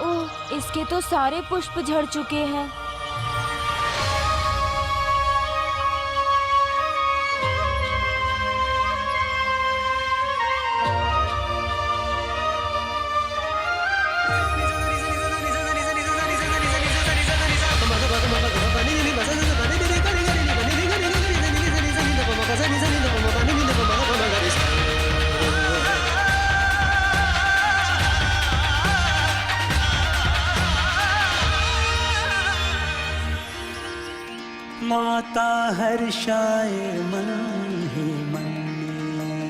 ओह, इसके तो सारे पुष्प झड़ चुके हैं। माता हर्षाए मन ही मन में,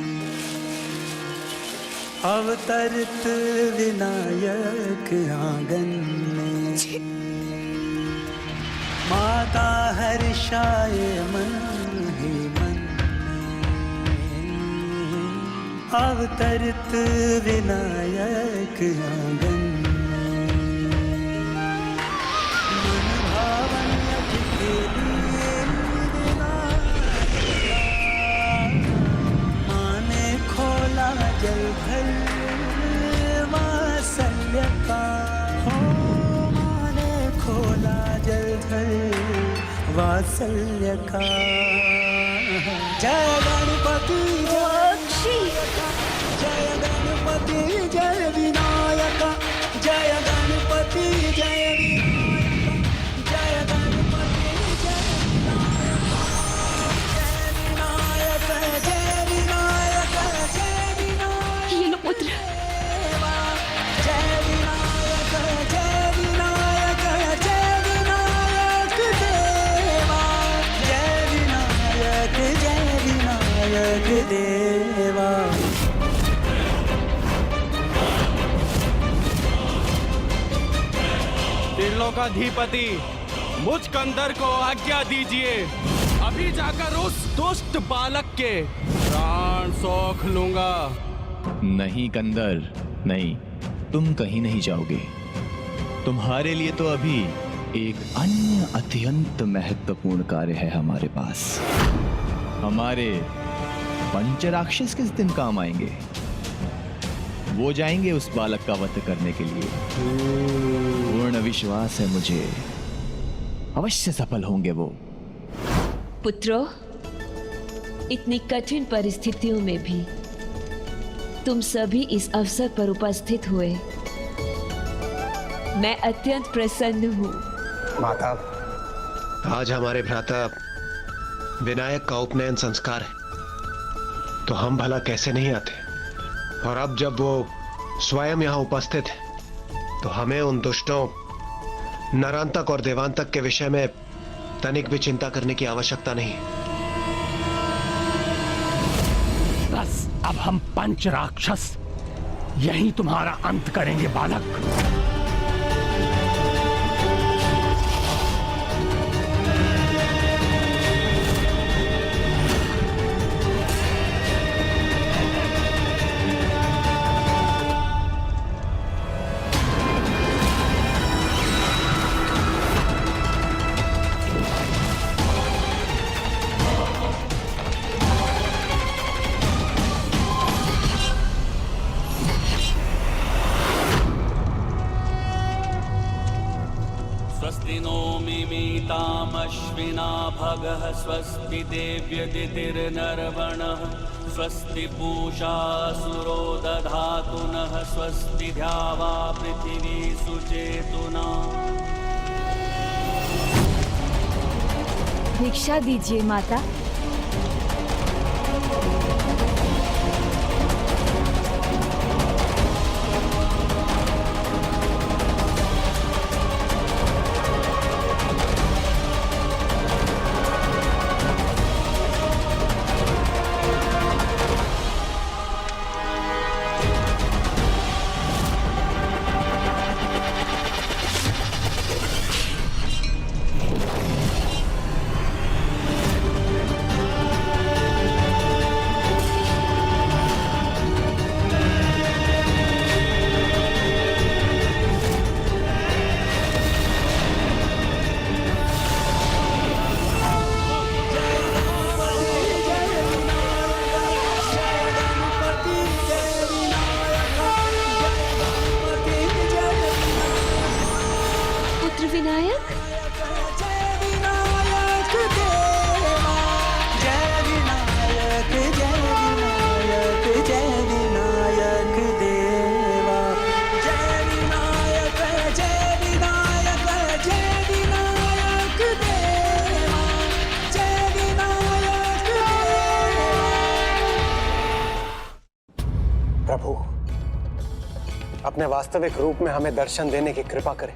अवतरित विनायक आंगन में। माता हर्षाए मन ही मन में, अवतरित विनायक आंगन में। मन भावन यज्ञ के लिए माने खोला जल भर वात्सल्य का। हो माने खोला जल भर वात्सल्य का। जय गणपति जय गणपति जय विनायक, जय गणपति जय विनायक, जय गणपति जय विनायक, जय विनायक जय विनायक। ये लो पुत्र। जय विनायक जय विनायक, जय विनायक देवा, जय विनायक देवा। त्रिलोकाधिपति, मुझ कंदर को आज्ञा दीजिए। अभी जाकर उस दुष्ट बालक के प्राण सौख लूंगा। नहीं कंदर, नहीं, तुम कहीं नहीं जाओगे। तुम्हारे लिए तो अभी एक अन्य अत्यंत महत्वपूर्ण कार्य है हमारे पास। हमारे पंचराक्षस किस दिन काम आएंगे? वो जाएंगे उस बालक का वध करने के लिए। पूर्ण विश्वास है मुझे, अवश्य सफल होंगे वो। पुत्रों, इतनी कठिन परिस्थितियों में भी तुम सभी इस अवसर पर उपस्थित हुए। मैं अत्यंत प्रसन्न हूँ। माता, आज हमारे भ्राता विनायक का उपनयन संस्कार है, तो हम भला कैसे नहीं आते। और अब जब वो स्वयं यहाँ उपस्थित है तो हमें उन दुष्टों नरांतक और देवांतक के विषय में तनिक भी चिंता करने की आवश्यकता नहीं है। बस अब हम पंच राक्षस यही तुम्हारा अंत करेंगे बालक। स्वस्ति नो मिमीतामश्विना भगः स्वस्ति देव्यदितिर्नर्वणः स्वस्ति पूषा सुरो दधातु नः स्वस्ति द्यावा पृथिवी सुचेतुना। भिक्षा दीजिए माता। विनायक, प्रभु, अपने वास्तविक रूप में हमें दर्शन देने की कृपा करें।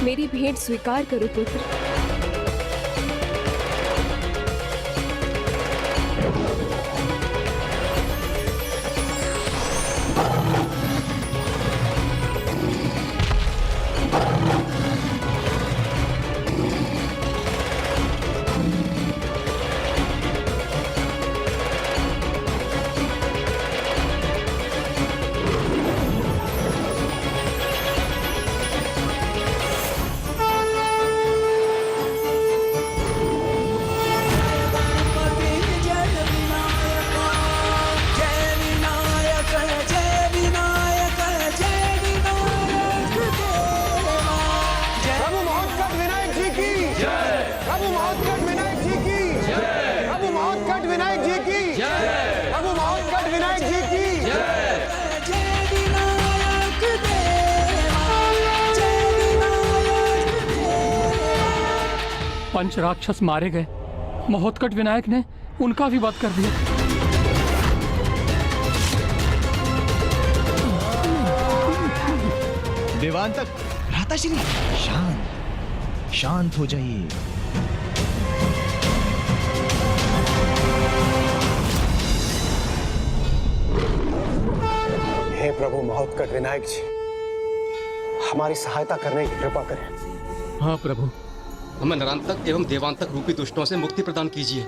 मेरी भेंट स्वीकार करो पुत्र। पंच राक्षस मारे गए, महोत्कट विनायक ने उनका भी वध कर दिया। देवांतक, भ्राताश्री, शांत हो जाइए। हे प्रभु महोत्कट विनायक जी, हमारी सहायता करने की कृपा करें। हाँ प्रभु, हमें नरांतक एवं देवांतक रूपी दुष्टों से मुक्ति प्रदान कीजिए।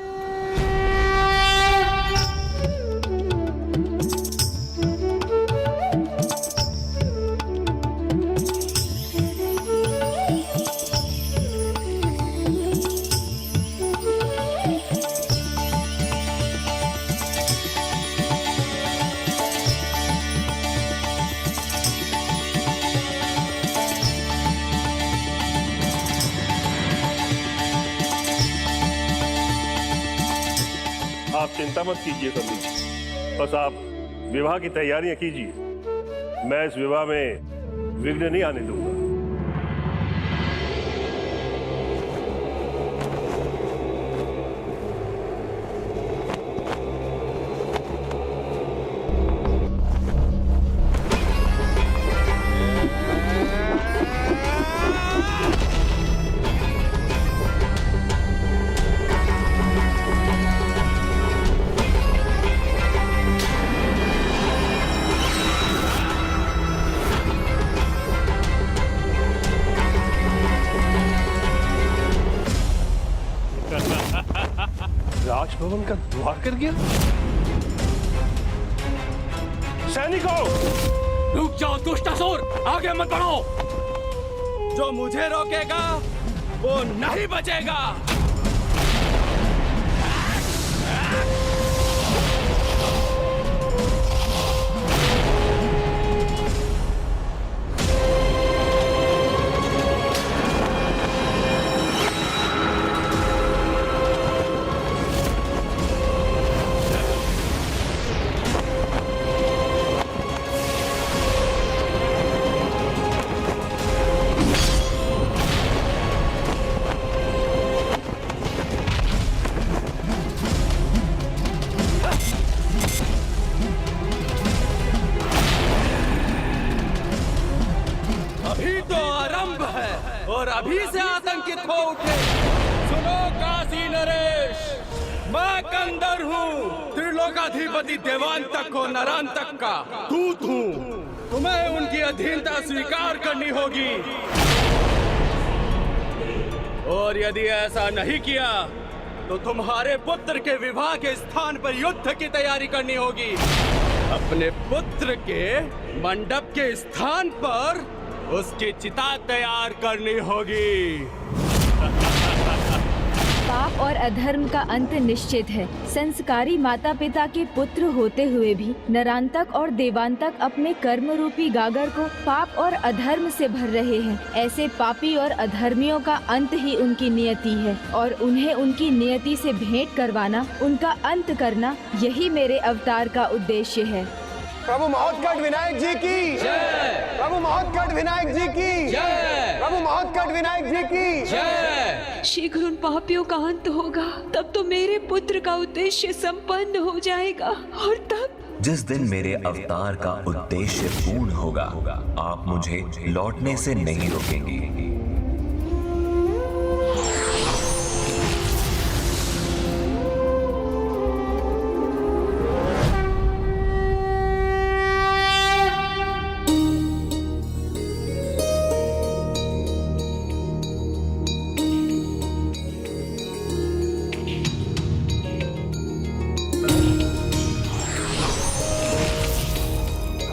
आप चिंता मत कीजिए पंडित जी, बस आप विवाह की तैयारियां कीजिए। मैं इस विवाह में विघ्न नहीं आने दूंगा। राजभवन का द्वार कर गया। सैनिकों, रुक जाओ दुष्टासुर, आगे मत बढ़ो। जो मुझे रोकेगा वो नहीं बचेगा। अभी तो आरंभ है और अभी से आतंकित हो उठे। सुनो काशी नरेश, मैं कंदर हूँ, त्रिलोकाधिपति देवांतक को नरांतक का दूत हूँ। तुम्हें उनकी अधीनता स्वीकार करनी होगी, और यदि ऐसा नहीं किया तो तुम्हारे पुत्र के विवाह के स्थान पर युद्ध की तैयारी करनी होगी। अपने पुत्र के मंडप के स्थान पर उसकी चिता तैयार करनी होगी। पाप और अधर्म का अंत निश्चित है। संस्कारी माता पिता के पुत्र होते हुए भी नरांतक और देवांतक अपने कर्म रूपी गागर को पाप और अधर्म से भर रहे हैं। ऐसे पापी और अधर्मियों का अंत ही उनकी नियति है, और उन्हें उनकी नियति से भेंट करवाना, उनका अंत करना, यही मेरे अवतार का उद्देश्य है। प्रभु महोत्कट विनायक जी की जय। प्रभु महोत्कट विनायक जी की जय। प्रभु महोत्कट विनायक जी की जय। शीघ्र उन पापियों का अंत होगा, तब तो मेरे पुत्र का उद्देश्य संपन्न हो जाएगा, और तब जिस दिन मेरे अवतार का उद्देश्य पूर्ण होगा, आप मुझे लौटने से नहीं रोकेंगे।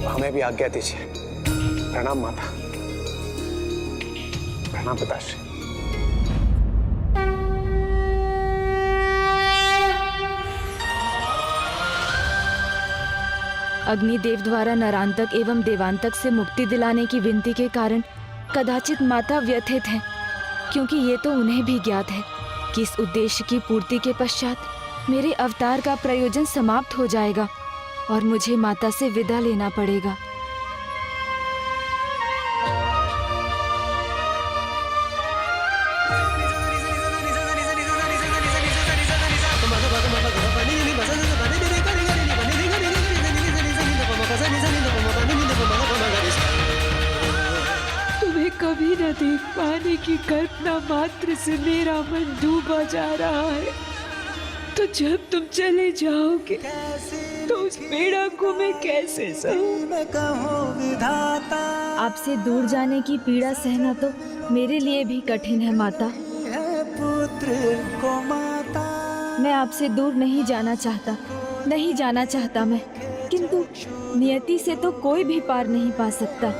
हमें भी आज्ञा दीजिए। प्रणाम माता। प्रणाम पिताश्री। अग्निदेव द्वारा नरांतक एवं देवांतक से मुक्ति दिलाने की विनती के कारण कदाचित माता व्यथित हैं, क्योंकि ये तो उन्हें भी ज्ञात है कि इस उद्देश्य की पूर्ति के पश्चात मेरे अवतार का प्रयोजन समाप्त हो जाएगा और मुझे माता से विदा लेना पड़ेगा। जाने की कल्पना मात्र से मेरा मन डूबा जा रहा है। तो जब तुम चले जाओगे तो उस पीड़ा को मैं कैसे सहूं? आपसे दूर जाने की पीड़ा सहना तो मेरे लिए भी कठिन है माता। मैं आपसे दूर नहीं जाना चाहता मैं, किंतु नियति से तो कोई भी पार नहीं पा सकता।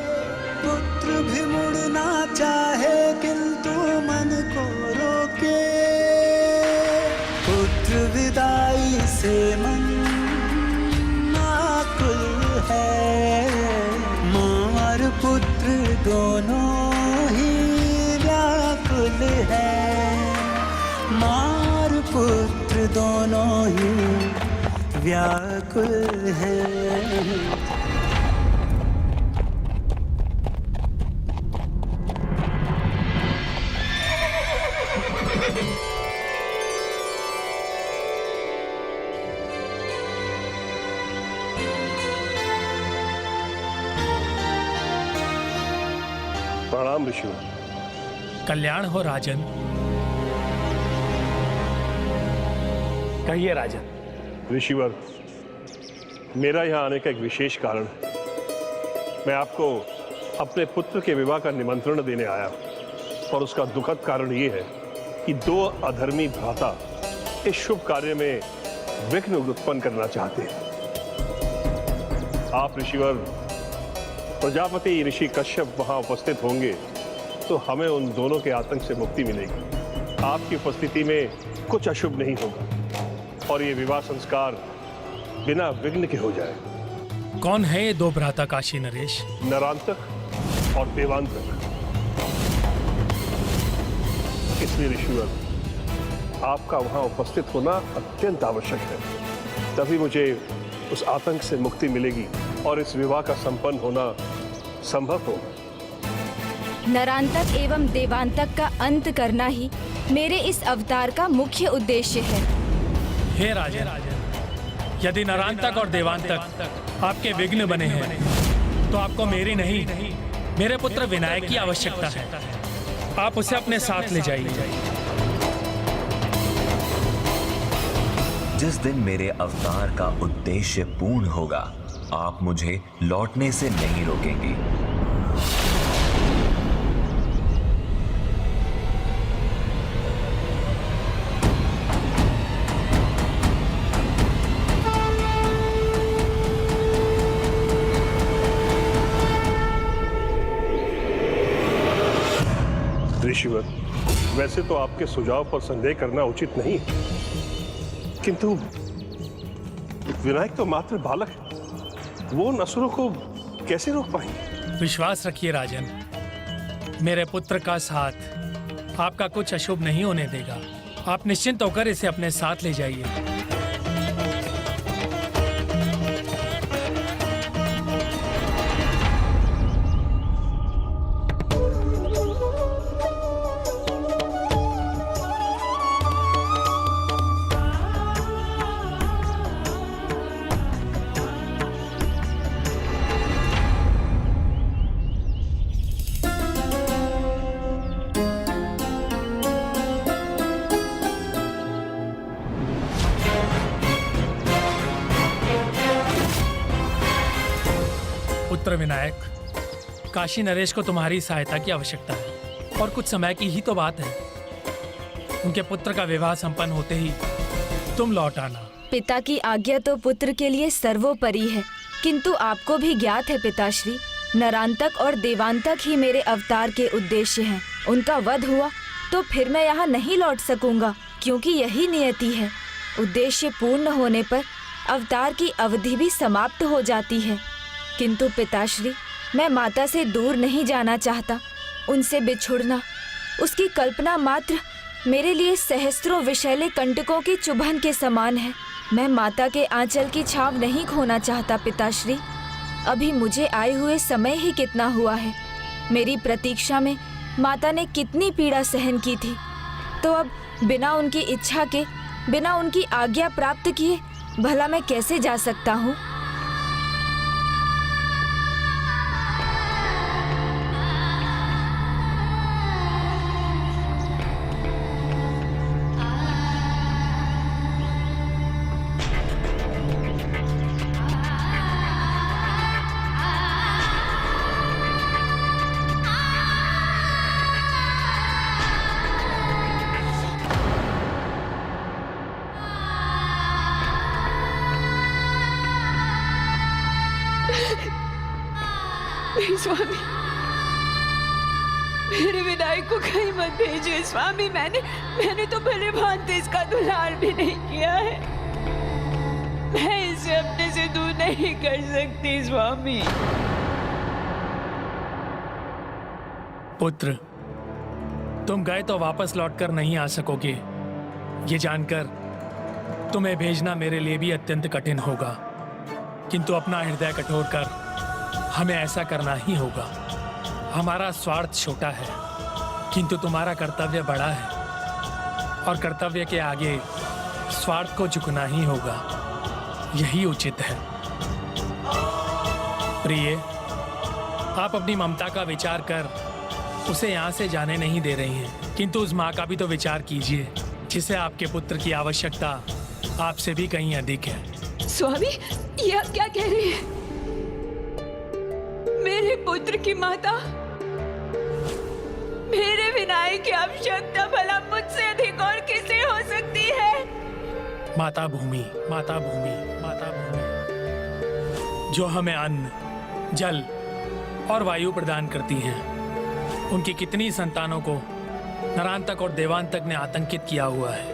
पुत्र भी मुड़ना चाहे किंतु मन को रोके, पुत्र विदाई से मन आकुल है, माँ और पुत्र दोनों ही व्याकुल है, माँ और पुत्र दोनों ही व्याकुल है। प्रणाम ऋषि। कल्याण हो राजन। कहिए राजन। ऋषिवर, मेरा यहाँ आने का एक विशेष कारण है। मैं आपको अपने पुत्र के विवाह का निमंत्रण देने आया हूँ और उसका दुखद कारण ये है कि दो अधर्मी भ्राता इस शुभ कार्य में विघ्न उत्पन्न करना चाहते हैं। आप ऋषिवर, प्रजापति ऋषि कश्यप वहां उपस्थित होंगे तो हमें उन दोनों के आतंक से मुक्ति मिलेगी। आपकी उपस्थिति में कुछ अशुभ नहीं होगा और ये विवाह संस्कार बिना विघ्न के हो जाए। कौन है ये दो भ्राता काशी नरेश? नरांतक और देवांतक। इसलिए ऋषिवर, आपका वहां उपस्थित होना अत्यंत आवश्यक है, तभी मुझे उस आतंक से मुक्ति मिलेगी और इस विवाह का संपन्न होना संभव होगा। नरांतक एवं देवांतक का अंत करना ही मेरे इस अवतार का मुख्य उद्देश्य है। हे राजन, यदि नरांतक और देवांतक आपके विघ्न बने हैं तो आपको मेरी नहीं, मेरे पुत्र विनायक की आवश्यकता है। आप उसे अपने साथ ले जाइए। जिस दिन मेरे अवतार का उद्देश्य पूर्ण होगा, आप मुझे लौटने से नहीं रोकेंगे। ऋषिवर, वैसे तो आपके सुझाव पर संदेह करना उचित नहीं है, किंतु विनायक तो मात्र बालक है, वो उन असुरों को कैसे रोक पाएंगे? विश्वास रखिए राजन, मेरे पुत्र का साथ आपका कुछ अशुभ नहीं होने देगा। आप निश्चिंत होकर इसे अपने साथ ले जाइए। पुत्र विनायक, काशी नरेश को तुम्हारी सहायता की आवश्यकता है और कुछ समय की ही तो बात है। उनके पुत्र का विवाह संपन्न होते ही तुम लौट आना। पिता की आज्ञा तो पुत्र के लिए सर्वोपरि है, किंतु आपको भी ज्ञात है पिताश्री, नरांतक और देवांतक ही मेरे अवतार के उद्देश्य हैं। उनका वध हुआ तो फिर मैं यहाँ नहीं लौट सकूंगा, क्योंकि यही नियति है। उद्देश्य पूर्ण होने पर अवतार की अवधि भी समाप्त हो जाती है। किंतु पिताश्री, मैं माता से दूर नहीं जाना चाहता। उनसे बिछुड़ना, उसकी कल्पना मात्र मेरे लिए सहस्त्रों विषैले कंटकों की चुभन के समान है। मैं माता के आंचल की छाव नहीं खोना चाहता पिताश्री। अभी मुझे आए हुए समय ही कितना हुआ है। मेरी प्रतीक्षा में माता ने कितनी पीड़ा सहन की थी, तो अब बिना उनकी इच्छा के, बिना उनकी आज्ञा प्राप्त किए भला मैं कैसे जा सकता हूँ? नहीं स्वामी, मेरे विनायक को कहीं मत भेजिए स्वामी। मैंने तो भले भांति इसका दुलार भी नहीं किया है। मैं इसे अपने से दूर नहीं कर सकती स्वामी। पुत्र, तुम गए तो वापस लौटकर नहीं आ सकोगे। ये जानकर तुम्हें भेजना मेरे लिए भी अत्यंत कठिन होगा, किंतु अपना हृदय कठोर कर हमें ऐसा करना ही होगा। हमारा स्वार्थ छोटा है, किंतु तुम्हारा कर्तव्य बड़ा है, और कर्तव्य के आगे स्वार्थ को झुकना ही होगा। यही उचित है। प्रिय, आप अपनी ममता का विचार कर उसे यहाँ से जाने नहीं दे रही हैं, किंतु उस माँ का भी तो विचार कीजिए जिसे आपके पुत्र की आवश्यकता आपसे भी कहीं अधिक है। स्वामी, ये आप क्या कह रहे हैं? मेरे पुत्र की माता, मेरे विनायक की आवश्यकता भला मुझसे अधिक और किसे हो सकती है? माता भूमि, माता भूमि, माता भूमि, जो हमें अन्न, जल और वायु प्रदान करती हैं। उनकी कितनी संतानों को नरांतक और देवांतक ने आतंकित किया हुआ है,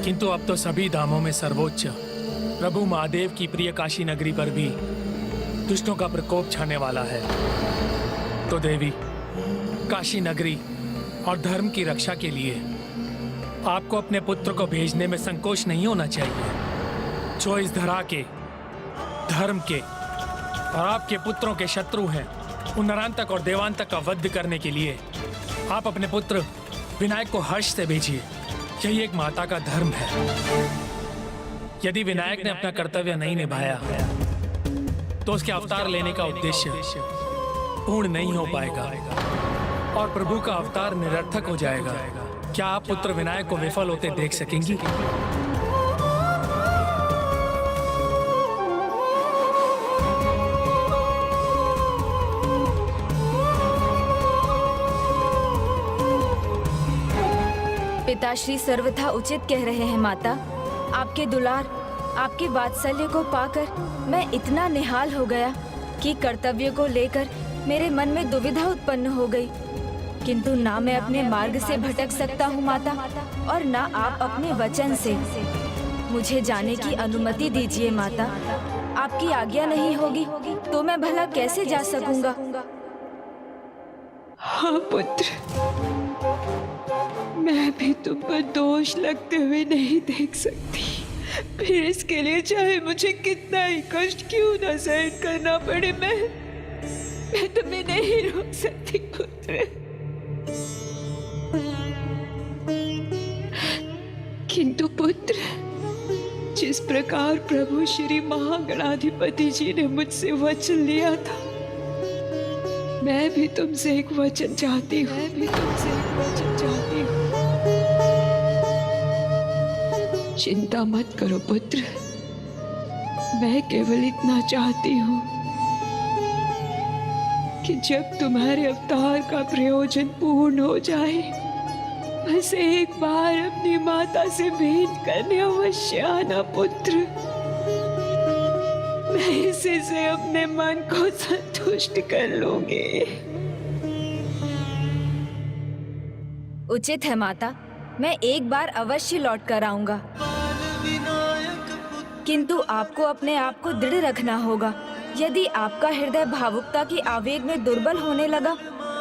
किंतु अब तो सभी धामों में सर्वोच्च प्रभु महादेव की प्रिय काशी नगरी पर भी दुष्टों का प्रकोप छाने वाला है। तो देवी, काशी नगरी और धर्म की रक्षा के लिए आपको अपने पुत्र को भेजने में संकोच नहीं होना चाहिए। जो इस धरा के, धर्म के और आपके पुत्रों के शत्रु हैं, उन नरांतक और देवांतक का वध करने के लिए आप अपने पुत्र विनायक को हर्ष से भेजिए। यही एक माता का धर्म है। यदि विनायक ने अपना कर्तव्य नहीं निभाया तो उसके अवतार लेने का उद्देश्य पूर्ण नहीं हो पाएगा और प्रभु का अवतार निरर्थक हो जाएगा। क्या आप पुत्र विनायक को विफल होते देख सकेंगी? पिताश्री सर्वथा उचित कह रहे हैं माता। आपके दुलार, आपके वात्सल्य को पाकर मैं इतना निहाल हो गया कि कर्तव्य को लेकर मेरे मन में दुविधा उत्पन्न हो गई। किंतु ना मैं अपने मार्ग से भटक सकता हूँ माता, और ना आप अपने वचन से। मुझे जाने की अनुमति दीजिए माता। आपकी आज्ञा नहीं होगी तो मैं भला कैसे जा सकूंगा? हाँ पुत्र, मैं भी तुम पर दोष लगते हुए नहीं देख सकती। फिर इसके लिए चाहे मुझे कितना ही कष्ट क्यों न सहन करना पड़े, मैं तुम्हें नहीं रोक सकती पुत्र। किंतु पुत्र, जिस प्रकार प्रभु श्री महागणाधिपति जी ने मुझसे वचन लिया था, मैं भी तुमसे एक वचन चाहती हूँ। चिंता मत करो पुत्र, मैं केवल इतना चाहती हूँ कि जब तुम्हारे अवतार का प्रयोजन पूर्ण हो जाए, बस एक बार अपनी माता से भेंट करने अवश्य आना पुत्र। मैं इसी से अपने मन को संतुष्ट कर लूंगी। उचित है माता, मैं एक बार अवश्य लौट कर आऊंगा। किंतु आपको अपने आप को दृढ़ रखना होगा। यदि आपका हृदय भावुकता की आवेग में दुर्बल होने लगा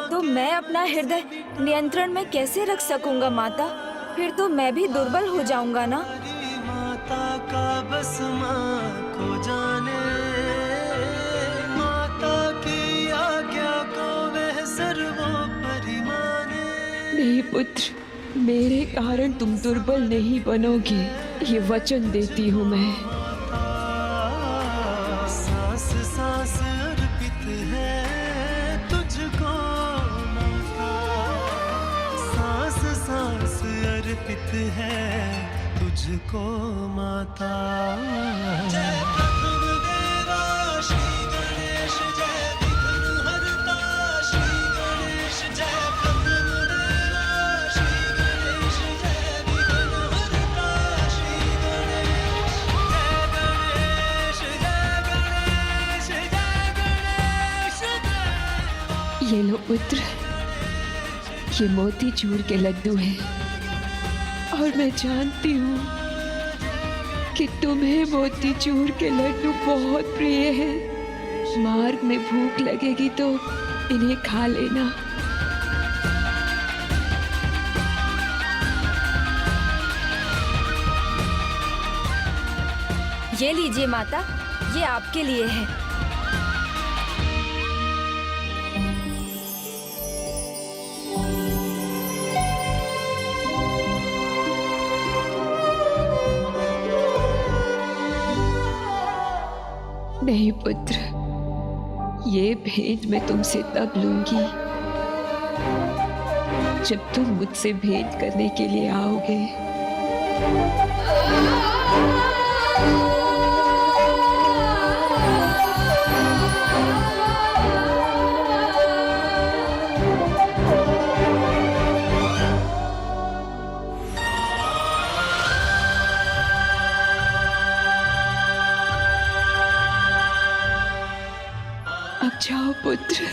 तो मैं अपना हृदय नियंत्रण में कैसे रख सकूंगा माता? फिर तो मैं भी दुर्बल हो जाऊंगा ना। माता का बस माँ को जाने, माता की आज्ञा को वह सर्वोपरि माने। नहीं पुत्र, मेरे कारण तुम दुर्बल नहीं बनोगे, ये वचन देती हूँ मैं। सांस सांस अर्पित है तुझको माता, सांस सांस अर्पित है तुझको माता। जय प्रभु देवा श्री गणेश, जय विघ्न हरता श्री गणेश, जय प्रभु देवा श्री गणेश, जय विघ्न हरता श्री गणेश, जय गणेश, जय गणेश, जय गणेश, जय ये लो पुत्र, ये मोती चूर के लड्डू हैं और मैं जानती हूँ कि तुम्हें मोती चूर के लड्डू बहुत प्रिय हैं। मार्ग में भूख लगेगी तो इन्हें खा लेना। ये लीजिए माता, ये आपके लिए है। नहीं पुत्र, ये भेंट मैं तुमसे तब लूंगी जब तुम मुझसे भेंट करने के लिए आओगे। अब जाओ पुत्र,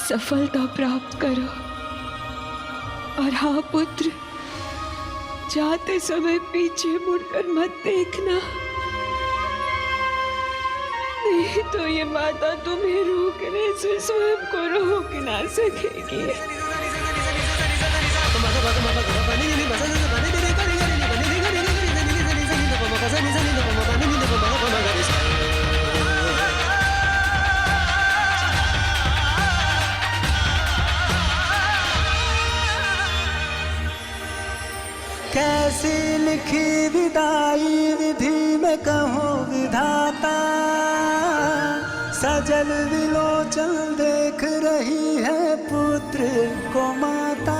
सफलता प्राप्त करो। और हाँ पुत्र, जाते समय पीछे मुड़कर मत देखना, नहीं तो ये माता तुम्हें रोकने से स्वयं को रोक ना सकेगी। कैसी लिखी विदाई विधि में कहूँ विधाता, सजल विलोचन देख रही है पुत्र को माता।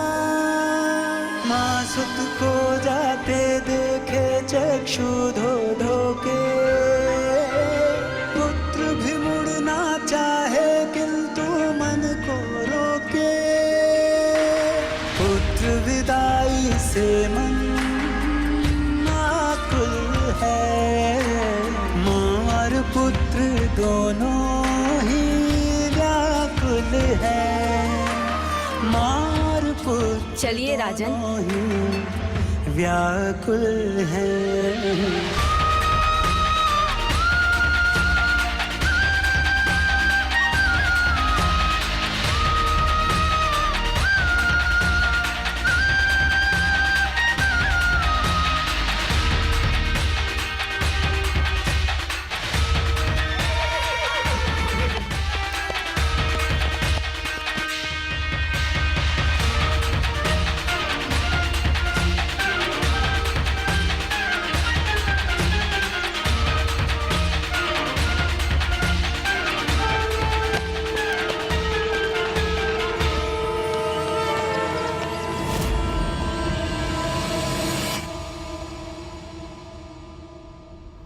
माँ सुत को जाते देखे चक्षु धो धो के, पुत्र भी मुड़ना चाहे किंतु मन को रोके। पुत्र विदाई से मन है, माँ और पुत्र दोनों ही व्याकुल है। माँ और पुत्र चलिए राजन, व्याकुल है।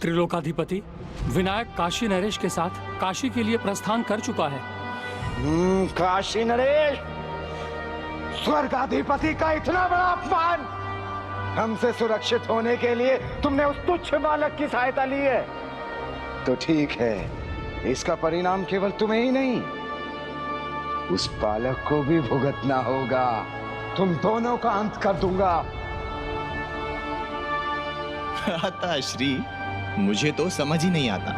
त्रिलोकाधिपति विनायक काशी नरेश के साथ काशी के लिए प्रस्थान कर चुका है। काशी नरेश, स्वर्गाधिपति का इतना बड़ा अपमान! हमसे सुरक्षित होने के लिए तुमने उस तुच्छ बालक की सहायता ली है। तो ठीक है, इसका परिणाम केवल तुम्हें ही नहीं, उस बालक को भी भुगतना होगा। तुम दोनों का अंत कर दूंगा। श्री, मुझे तो समझ ही नहीं आता,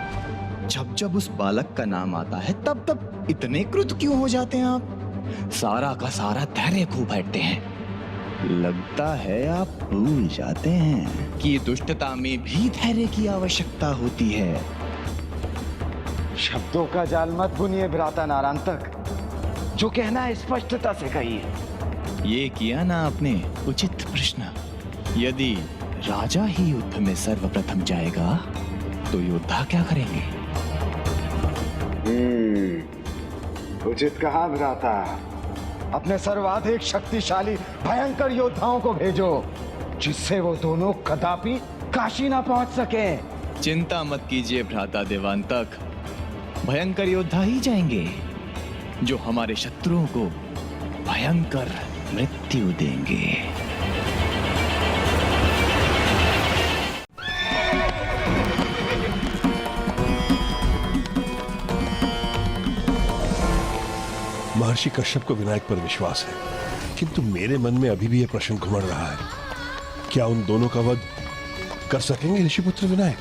जब जब उस बालक का नाम आता है तब तब इतने क्रुद्ध क्यों हो जाते हैं आप? सारा का सारा धैर्य खो बैठते हैं। लगता है आप भूल जाते हैं कि दुष्टता में भी धैर्य की आवश्यकता होती है। शब्दों का जाल मत बुनिए भ्राता नारांतक, जो कहना है स्पष्टता से कहिए। ये किया ना आपने उचित प्रश्न। यदि राजा ही युद्ध में सर्वप्रथम जाएगा तो योद्धा क्या करेंगे? उचित कहा भ्राता। अपने सर्वाधिक शक्तिशाली भयंकर योद्धाओं को भेजो, जिससे वो दोनों कदापि काशी ना पहुंच सके। चिंता मत कीजिए भ्राता देवांतक, भयंकर योद्धा ही जाएंगे जो हमारे शत्रुओं को भयंकर मृत्यु देंगे। महर्षि कश्यप को विनायक पर विश्वास है, किंतु मेरे मन में अभी भी यह प्रश्न घुमड़ रहा है, क्या उन दोनों का वध कर सकेंगे ऋषिपुत्र विनायक?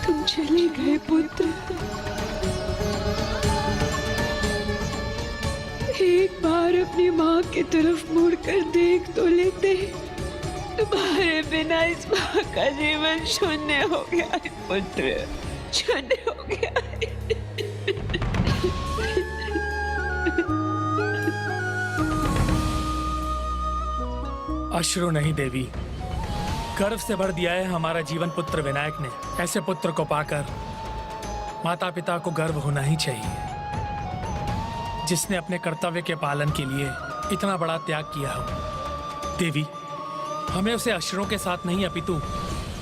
तुम चले गए पुत्र, एक बार अपनी माँ की तरफ मुड़कर देख तो लेते। तुम्हारे बिना इस माँ का जीवन शून्य हो गया है पुत्र, शून्य हो गया है। अश्रु नहीं देवी, गर्व से भर दिया है हमारा जीवन पुत्र विनायक ने। ऐसे पुत्र को पाकर माता पिता को गर्व होना ही चाहिए, जिसने अपने कर्तव्य के पालन के लिए इतना बड़ा त्याग किया हो। देवी, हमें उसे अश्रुओं के साथ नहीं अपितु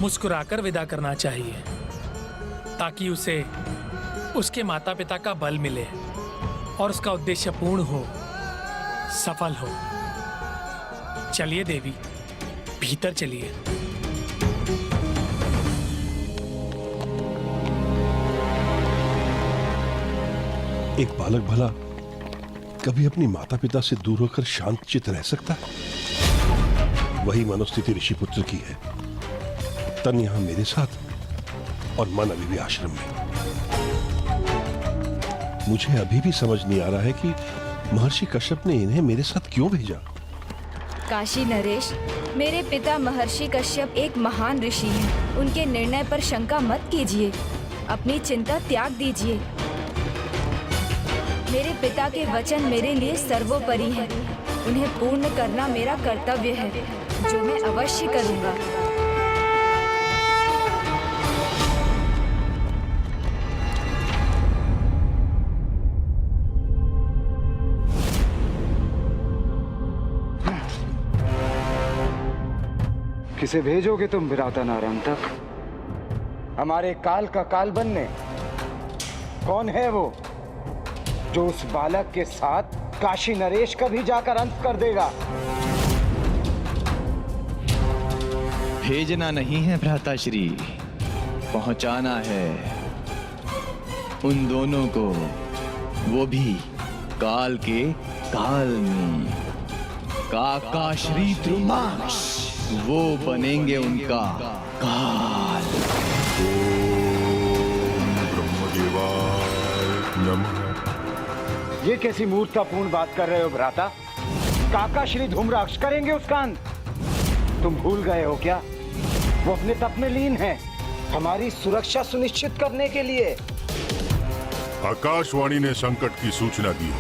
मुस्कुराकर विदा करना चाहिए, ताकि उसे उसके माता पिता का बल मिले और उसका उद्देश्य पूर्ण हो, सफल हो। चलिए देवी, भीतर चलिए। एक बालक भला कभी अपनी माता पिता से दूर होकर शांत चित्त रह सकता है? वही मनोस्थिति ऋषिपुत्र की है। तन यहां मेरे साथ और मन अभी भी आश्रम में। मुझे अभी भी समझ नहीं आ रहा है कि महर्षि कश्यप ने इन्हें मेरे साथ क्यों भेजा। काशी नरेश, मेरे पिता महर्षि कश्यप एक महान ऋषि हैं। उनके निर्णय पर शंका मत कीजिए, अपनी चिंता त्याग दीजिए। मेरे पिता के वचन मेरे लिए सर्वोपरि हैं। उन्हें पूर्ण करना मेरा कर्तव्य है, जो मैं अवश्य करूंगा। किसे भेजोगे तुम विराता नारायण तक? हमारे काल का काल बनने? कौन है वो जो उस बालक के साथ काशी नरेश का भी जाकर अंत कर देगा? भेजना नहीं है भ्राताश्री, पहुंचाना है उन दोनों को, वो भी काल के काल में। काका श्री द्रुमांश वो बनेंगे उनका काल। ये कैसी मूर्खतापूर्ण बात कर रहे हो भ्राता? काका श्री धूम्राक्ष करेंगे उसका अंत? तुम भूल गए हो क्या? वो अपने तप में लीन है, हमारी सुरक्षा सुनिश्चित करने के लिए। आकाशवाणी ने संकट की सूचना दी,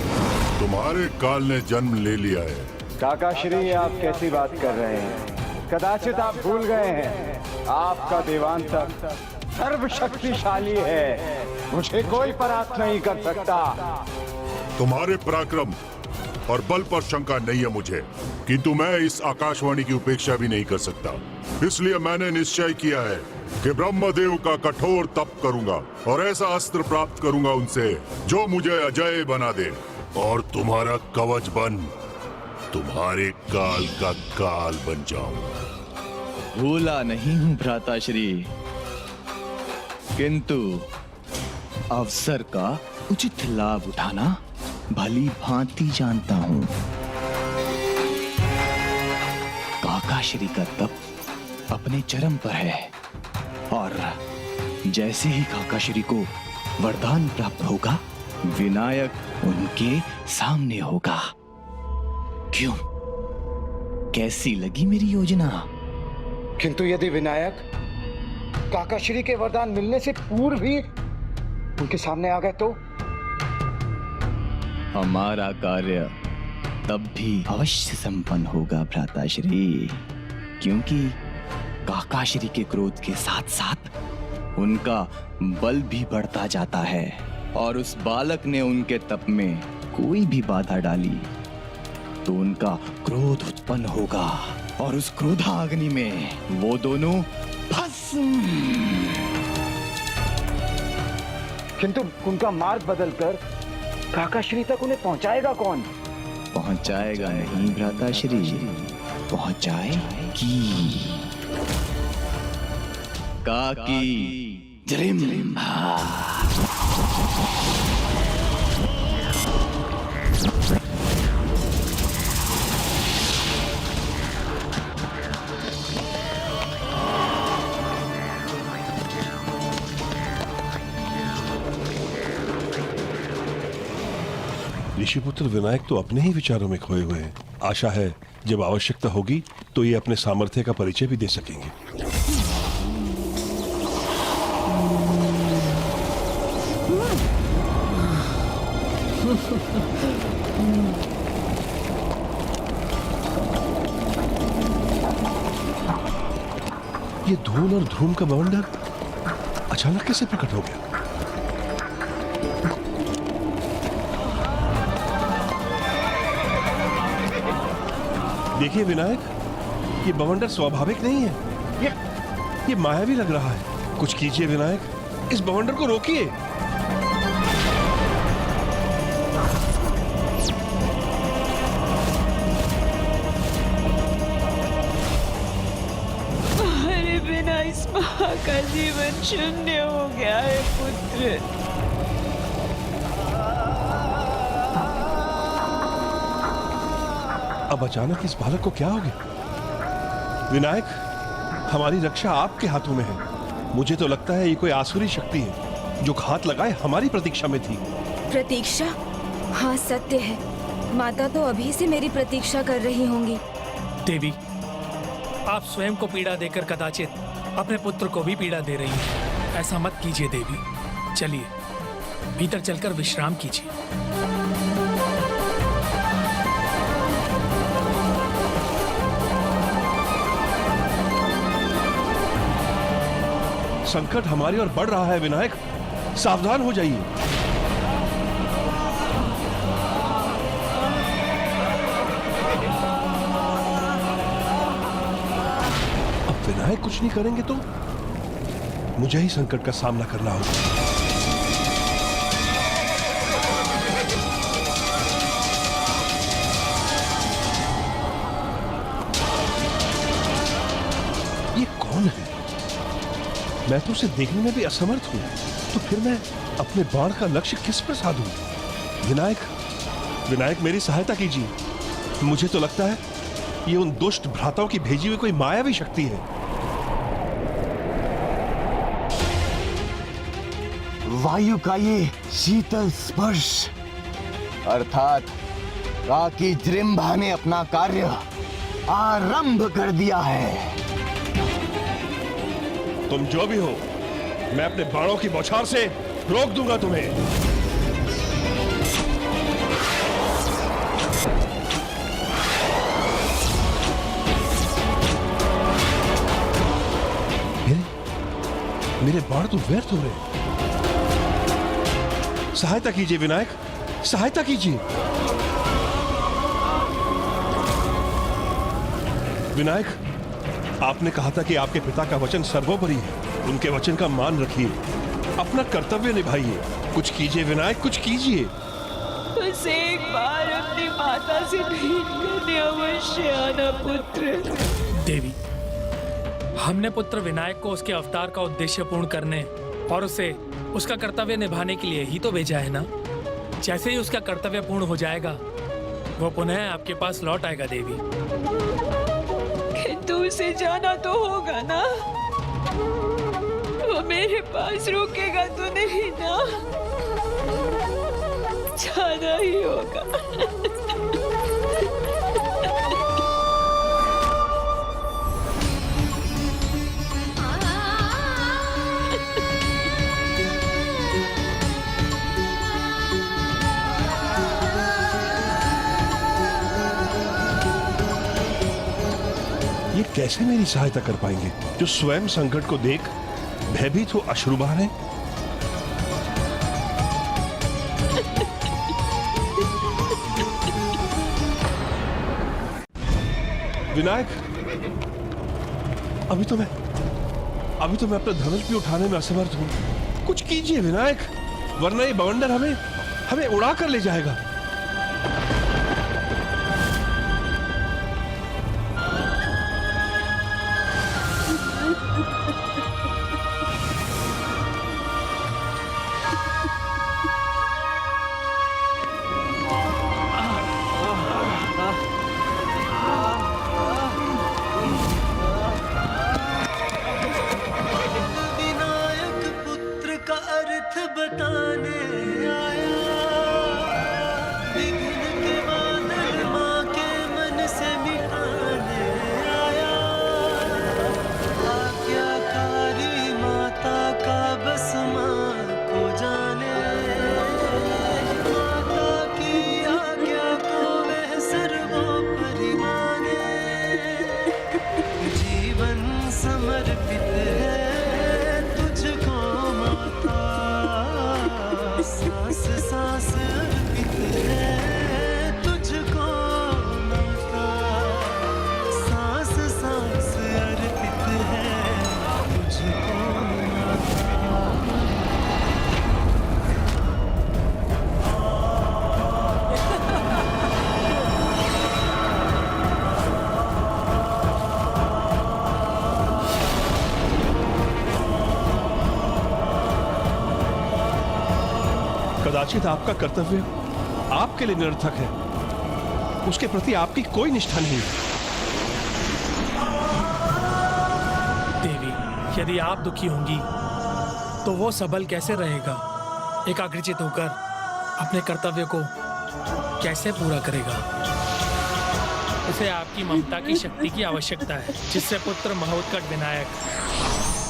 तुम्हारे काल ने जन्म ले लिया है। काका श्री, आप कैसी बात कर रहे हैं? कदाचित आप भूल गए हैं, आपका देवांतक सर्वशक्तिशाली है, मुझे कोई परास्त नहीं कर सकता। तुम्हारे पराक्रम और बल पर शंका नहीं है मुझे, किंतु मैं इस आकाशवाणी की उपेक्षा भी नहीं कर सकता। इसलिए मैंने निश्चय किया है कि ब्रह्मदेव का कठोर तप करूंगा और ऐसा अस्त्र प्राप्त करूंगा उनसे जो मुझे अजय बना दे, और तुम्हारा कवच बन तुम्हारे काल का काल बन जाऊंगा। भूला नहीं हूं भ्राताश्री, किंतु अवसर का उचित लाभ उठाना भली भांति जानता हूं। काकाश्री का तप अपने चरम पर है, और जैसे ही काकाश्री को वरदान प्राप्त होगा, विनायक उनके सामने होगा। क्यों, कैसी लगी मेरी योजना? किंतु यदि विनायक काकाश्री के वरदान मिलने से पूर्व ही उनके सामने आ गए तो? हमारा कार्य तब भी अवश्य संपन्न होगा भ्राताश्री, क्योंकि काकाश्री के क्रोध के साथ साथ उनका बल भी बढ़ता जाता है, और उस बालक ने उनके तप में कोई भी बाधा डाली तो उनका क्रोध उत्पन्न होगा, और उस क्रोधाग्नि में वो दोनों भस्म। किंतु उनका मार्ग बदलकर काकाश्री तक उन्हें पहुंचाएगा कौन? पहुंचाएगा नहीं भ्राताश्री, पहुंचाएगी। काकी जृंभा। ऋषिपुत्र विनायक तो अपने ही विचारों में खोए हुए हैं। आशा है जब आवश्यकता होगी तो ये अपने सामर्थ्य का परिचय भी दे सकेंगे। ये धूल और धूम का बवंडर अचानक कैसे प्रकट हो गया? देखिए विनायक, ये बवंडर स्वाभाविक नहीं है, ये मायावी लग रहा है। कुछ कीजिए विनायक, इस बवंडर को रोकिए। तुम्हारे बिना इस माँ का जीवन शून्य हो गया है पुत्र। अब अचानक इस बालक को क्या हो गया? विनायक, हमारी रक्षा आपके हाथों में है। मुझे तो लगता है ये कोई आसुरी शक्ति है जो घात लगाए हमारी प्रतीक्षा में थी। प्रतीक्षा? हाँ सत्य है, माता तो अभी से मेरी प्रतीक्षा कर रही होंगी। देवी, आप स्वयं को पीड़ा देकर कदाचित अपने पुत्र को भी पीड़ा दे रही हैं। ऐसा मत कीजिए देवी। चलिए भीतर चलकर विश्राम कीजिए। संकट हमारी ओर बढ़ रहा है विनायक, सावधान हो जाइए। अब विनायक कुछ नहीं करेंगे तो मुझे ही संकट का सामना करना होगा। ये कौन है? मैं तो उसे देखने में भी असमर्थ हूं, तो फिर मैं अपने बाण का लक्ष्य किस पर साधूं? विनायक, विनायक मेरी सहायता कीजिए। मुझे तो लगता है ये उन दुष्ट भ्राताओं की भेजी हुई कोई मायावी शक्ति है। वायु का ये शीतल स्पर्श, अर्थात काकी जृंभा ने अपना कार्य आरंभ कर दिया है। तुम जो भी हो, मैं अपने बाणों की बौछार से रोक दूंगा तुम्हें। मेरे बाण तो व्यर्थ हो रहे। सहायता कीजिए विनायक, सहायता कीजिए। विनायक, आपने कहा था कि आपके पिता का वचन सर्वोपरि है। उनके वचन का मान रखिए, अपना कर्तव्य निभाइए। कुछ कीजिए विनायक, कुछ कीजिए। बस एक बार अपनी माता से भेंट करने अवश्य आना पुत्र। देवी, हमने पुत्र विनायक को उसके अवतार का उद्देश्य पूर्ण करने और उसे उसका कर्तव्य निभाने के लिए ही तो भेजा है ना। जैसे ही उसका कर्तव्य पूर्ण हो जाएगा, वो पुनः आपके पास लौट आएगा देवी। किंतु उसे जाना तो होगा ना, वो मेरे पास रुकेगा तो नहीं ना, जाना ही होगा। ये कैसे मेरी सहायता कर पाएंगे जो स्वयं संकट को देख भयभीत हो अश्रु बहा रहे? विनायक, अभी तो मैं अपना धनुष भी उठाने में असमर्थ हूं। कुछ कीजिए विनायक, वरना ये बवंडर हमें उड़ा कर ले जाएगा। कदाचित आपका कर्तव्य आपके लिए निरर्थक है, उसके प्रति आपकी कोई निष्ठा नहीं। देवी, यदि आप दुखी होंगी तो वो सबल कैसे रहेगा? एकाग्रचित होकर अपने कर्तव्य को कैसे पूरा करेगा? उसे आपकी ममता की शक्ति की आवश्यकता है, जिससे पुत्र महोत्कट विनायक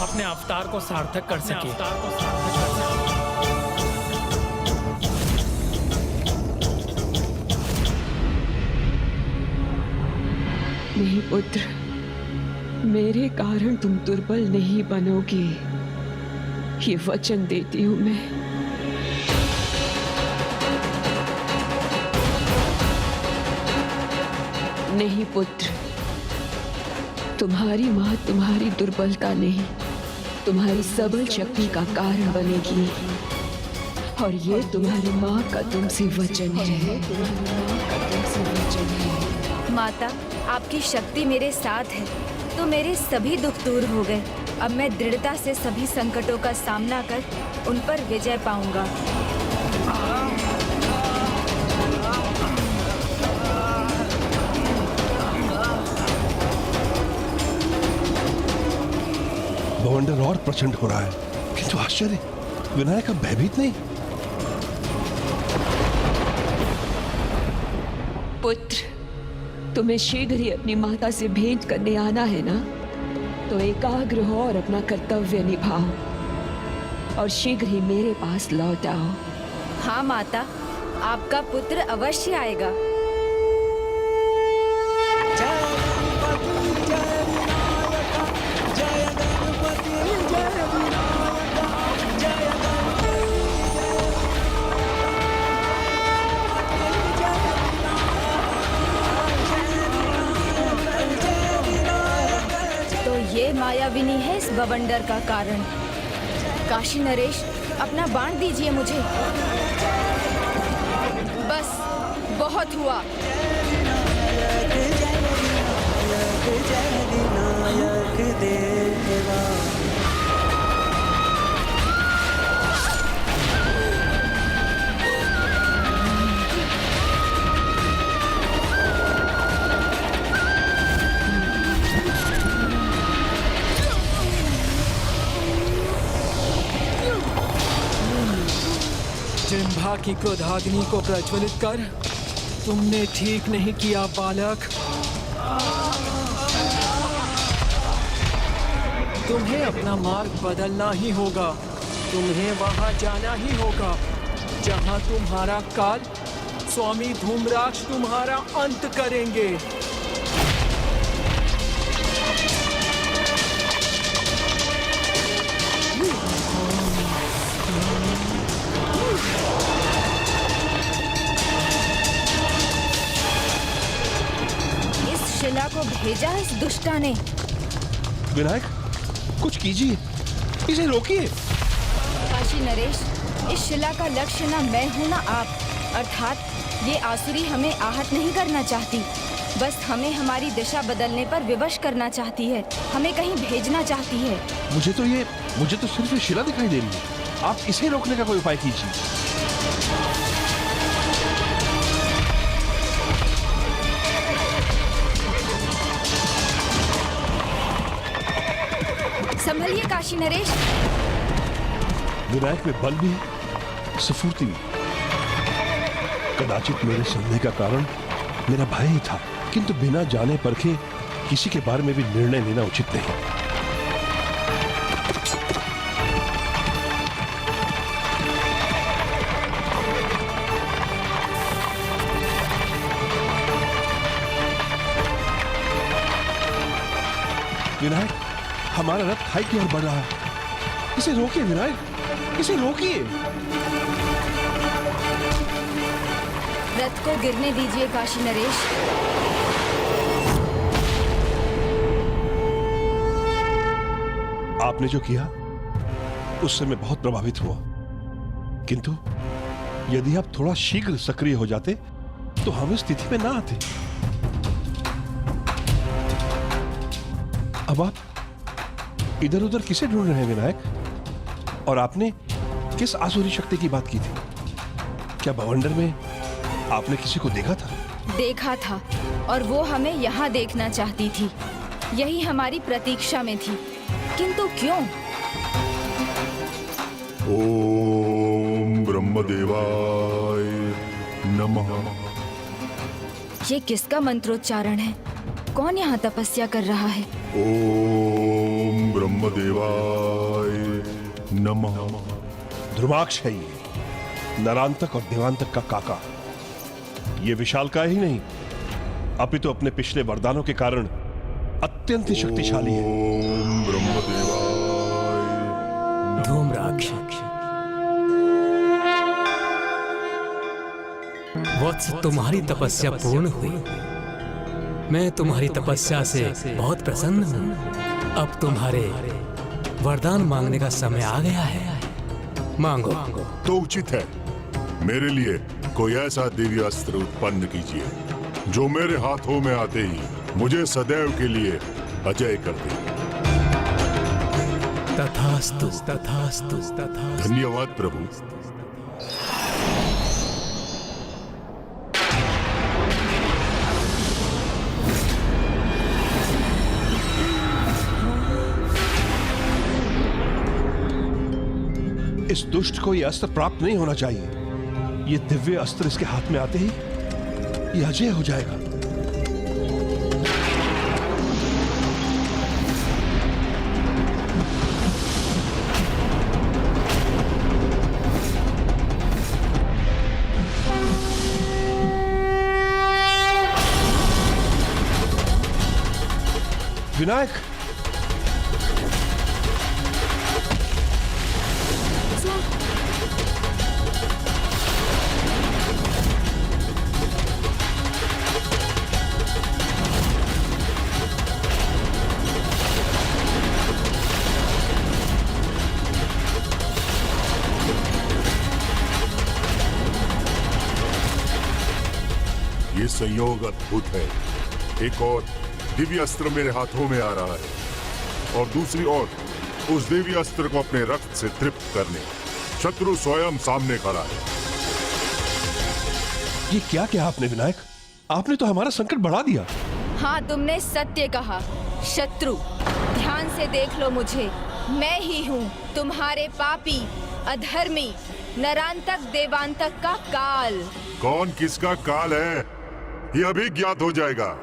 अपने अवतार को सार्थक कर सके। नहीं पुत्र, मेरे कारण तुम दुर्बल नहीं बनोगे, ये वचन देती हूं मैं। नहीं पुत्र, तुम्हारी मां तुम्हारी दुर्बलता नहीं, तुम्हारी सबल शक्ति का कारण बनेगी, और ये तुम्हारी मां का तुमसे वचन है। माता, आपकी शक्ति मेरे साथ है तो मेरे सभी दुख दूर हो गए। अब मैं दृढ़ता से सभी संकटों का सामना कर उन पर विजय पाऊंगा। भवंडर और प्रचंड हो रहा है, किंतु आश्चर्य, विनायक अब भयभीत नहीं। पुत्र, तुम्हें शीघ्र ही अपनी माता से भेंट करने आना है ना? तो एकाग्र हो और अपना कर्तव्य निभाओ और शीघ्र ही मेरे पास लौट आओ। हाँ माता, आपका पुत्र अवश्य आएगा। ये मायाविनी है इस बवंडर का कारण। काशी नरेश, अपना बाण दीजिए मुझे। बस, बहुत हुआ। जिह्वा की क्रोधाग्नि को प्रज्वलित कर, तुमने ठीक नहीं किया बालक। तुम्हें अपना मार्ग बदलना ही होगा। तुम्हें वहां जाना ही होगा जहां तुम्हारा काल स्वामी धूम्राक्ष तुम्हारा अंत करेंगे। शिला को भेजा इस दुष्टा ने। विनायक, कुछ कीजिए, इसे रोकिए। काशी नरेश, इस शिला का लक्ष्य ना मैं हूँ ना आप। अर्थात ये आसुरी हमें आहत नहीं करना चाहती, बस हमें हमारी दिशा बदलने पर विवश करना चाहती है, हमें कहीं भेजना चाहती है। मुझे तो सिर्फ ये शिला दिखाई दे रही है। आप इसे रोकने का कोई उपाय कीजिए। संभलिए काशी नरेश। विनायक में बल भी, स्फूर्ति भी। कदाचित मेरे संदेह का कारण मेरा भय ही था, किंतु बिना जाने परखे किसी के बारे में भी निर्णय लेना उचित नहीं। विनायक, हमारा रथ खाई की ओर बढ़ रहा है। इसे रोकिए विनायक, इसे रोकिए। रथ को गिरने दीजिए काशी नरेश। आपने जो किया उससे मैं बहुत प्रभावित हुआ, किंतु यदि आप थोड़ा शीघ्र सक्रिय हो जाते तो हम इस स्थिति में ना आते। अब आप इधर उधर किसे ढूंढ रहे हैं विनायक? और आपने किस आसुरी शक्ति की बात की थी? क्या बवंडर में आपने किसी को देखा था? देखा था, और वो हमें यहाँ देखना चाहती थी। यही हमारी प्रतीक्षा में थी, किंतु क्यों? ओम ब्रह्मदेवाय नमः। ये किसका मंत्रोच्चारण है? कौन यहाँ तपस्या कर रहा है? ओम ब्रह्मदेवाय नमः। ध्रुवाक्ष है ये, नरांतक और देवांतक का काका। ये विशालकाय ही नहीं, अपितु अपने पिछले वरदानों के कारण अत्यंत ही शक्तिशाली है। ओम ब्रह्मदेवाय धूम्राक्ष, वत्स, तुम्हारी तपस्या पूर्ण हुई। मैं तुम्हारी तपस्या से बहुत प्रसन्न हूँ। अब तुम्हारे वरदान मांगने का समय आ गया है। मांगो। तो उचित है, मेरे लिए कोई ऐसा दिव्य अस्त्र उत्पन्न कीजिए जो मेरे हाथों में आते ही मुझे सदैव के लिए अजय कर दे। तथास्तु, तथास्तु, तथास्तु। धन्यवाद प्रभु। इस दुष्ट को यह अस्त्र प्राप्त नहीं होना चाहिए। ये दिव्य अस्त्र इसके हाथ में आते ही ये अजय हो जाएगा। विनायक, ये संयोग अद्भुत है। एक और दिव्य अस्त्र मेरे हाथों में आ रहा है और दूसरी ओर उस दिव्य अस्त्र को अपने रक्त से तृप्त करने शत्रु स्वयं सामने खड़ा है। ये क्या किया आपने विनायक? आपने तो हमारा संकट बढ़ा दिया। हाँ, तुमने सत्य कहा। शत्रु, ध्यान से देख लो मुझे। मैं ही हूँ तुम्हारे पापी, अधर्मी, नरांतक देवांतक का काल। कौन किसका काल है ये अभी ज्ञात हो जाएगा।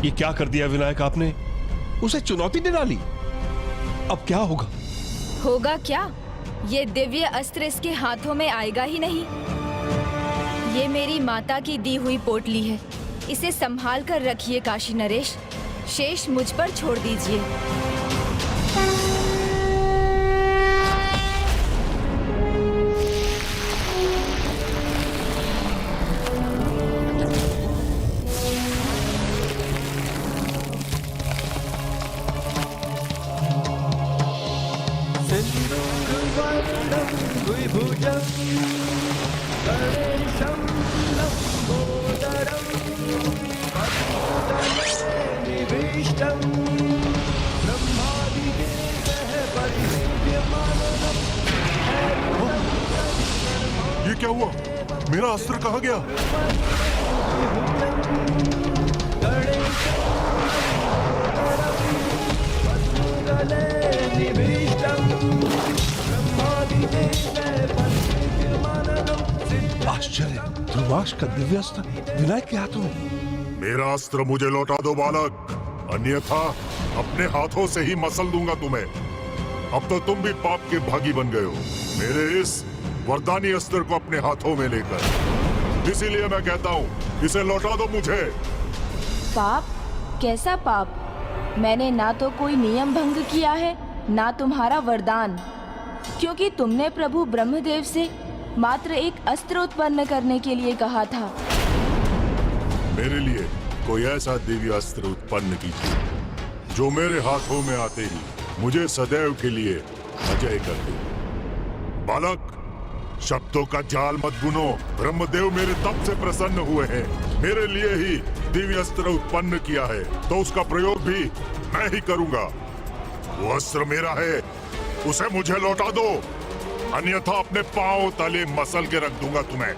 ये क्या कर दिया विनायक आपने? उसे चुनौती दे डाली। अब क्या होगा? होगा क्या? ये दिव्य अस्त्र इसके हाथों में आएगा ही नहीं। ये मेरी माता की दी हुई पोटली है। इसे संभाल कर रखिए काशी नरेश। शेष मुझ पर छोड़ दीजिए। ये क्या हुआ? मेरा अस्त्र कहाँ गया? आश्चर्य, ध्रुवाक्ष का दिव्य अस्त्र विनायक के हाथों में। मेरा अस्त्र मुझे लौटा दो बालक, अन्यथा अपने हाथों से ही मसल दूंगा तुम्हें। अब तो तुम भी पाप के भागी बन गए हो मेरे इस वरदानी अस्त्र को अपने हाथों में लेकर। इसीलिए मैं कहता हूँ इसे लौटा दो मुझे। पाप? कैसा पाप? मैंने ना तो कोई नियम भंग किया है, ना तुम्हारा वरदान, क्योंकि तुमने प्रभु ब्रह्मदेव से मात्र एक अस्त्र उत्पन्न करने के लिए कहा था। मेरे लिए कोई ऐसा दिव्य अस्त्र उत्पन्न कीजिए जो मेरे हाथों में आते ही मुझे सदैव के लिए अजय कर दे। बालक, शब्दों का जाल मत बुनो। ब्रह्मदेव मेरे तप से प्रसन्न हुए हैं। मेरे लिए ही दिव्य अस्त्र उत्पन्न किया है, तो उसका प्रयोग भी मैं ही करूंगा। वो अस्त्र मेरा है, उसे मुझे लौटा दो, अन्यथा अपने पांव तले मसल के रख दूंगा तुम्हें।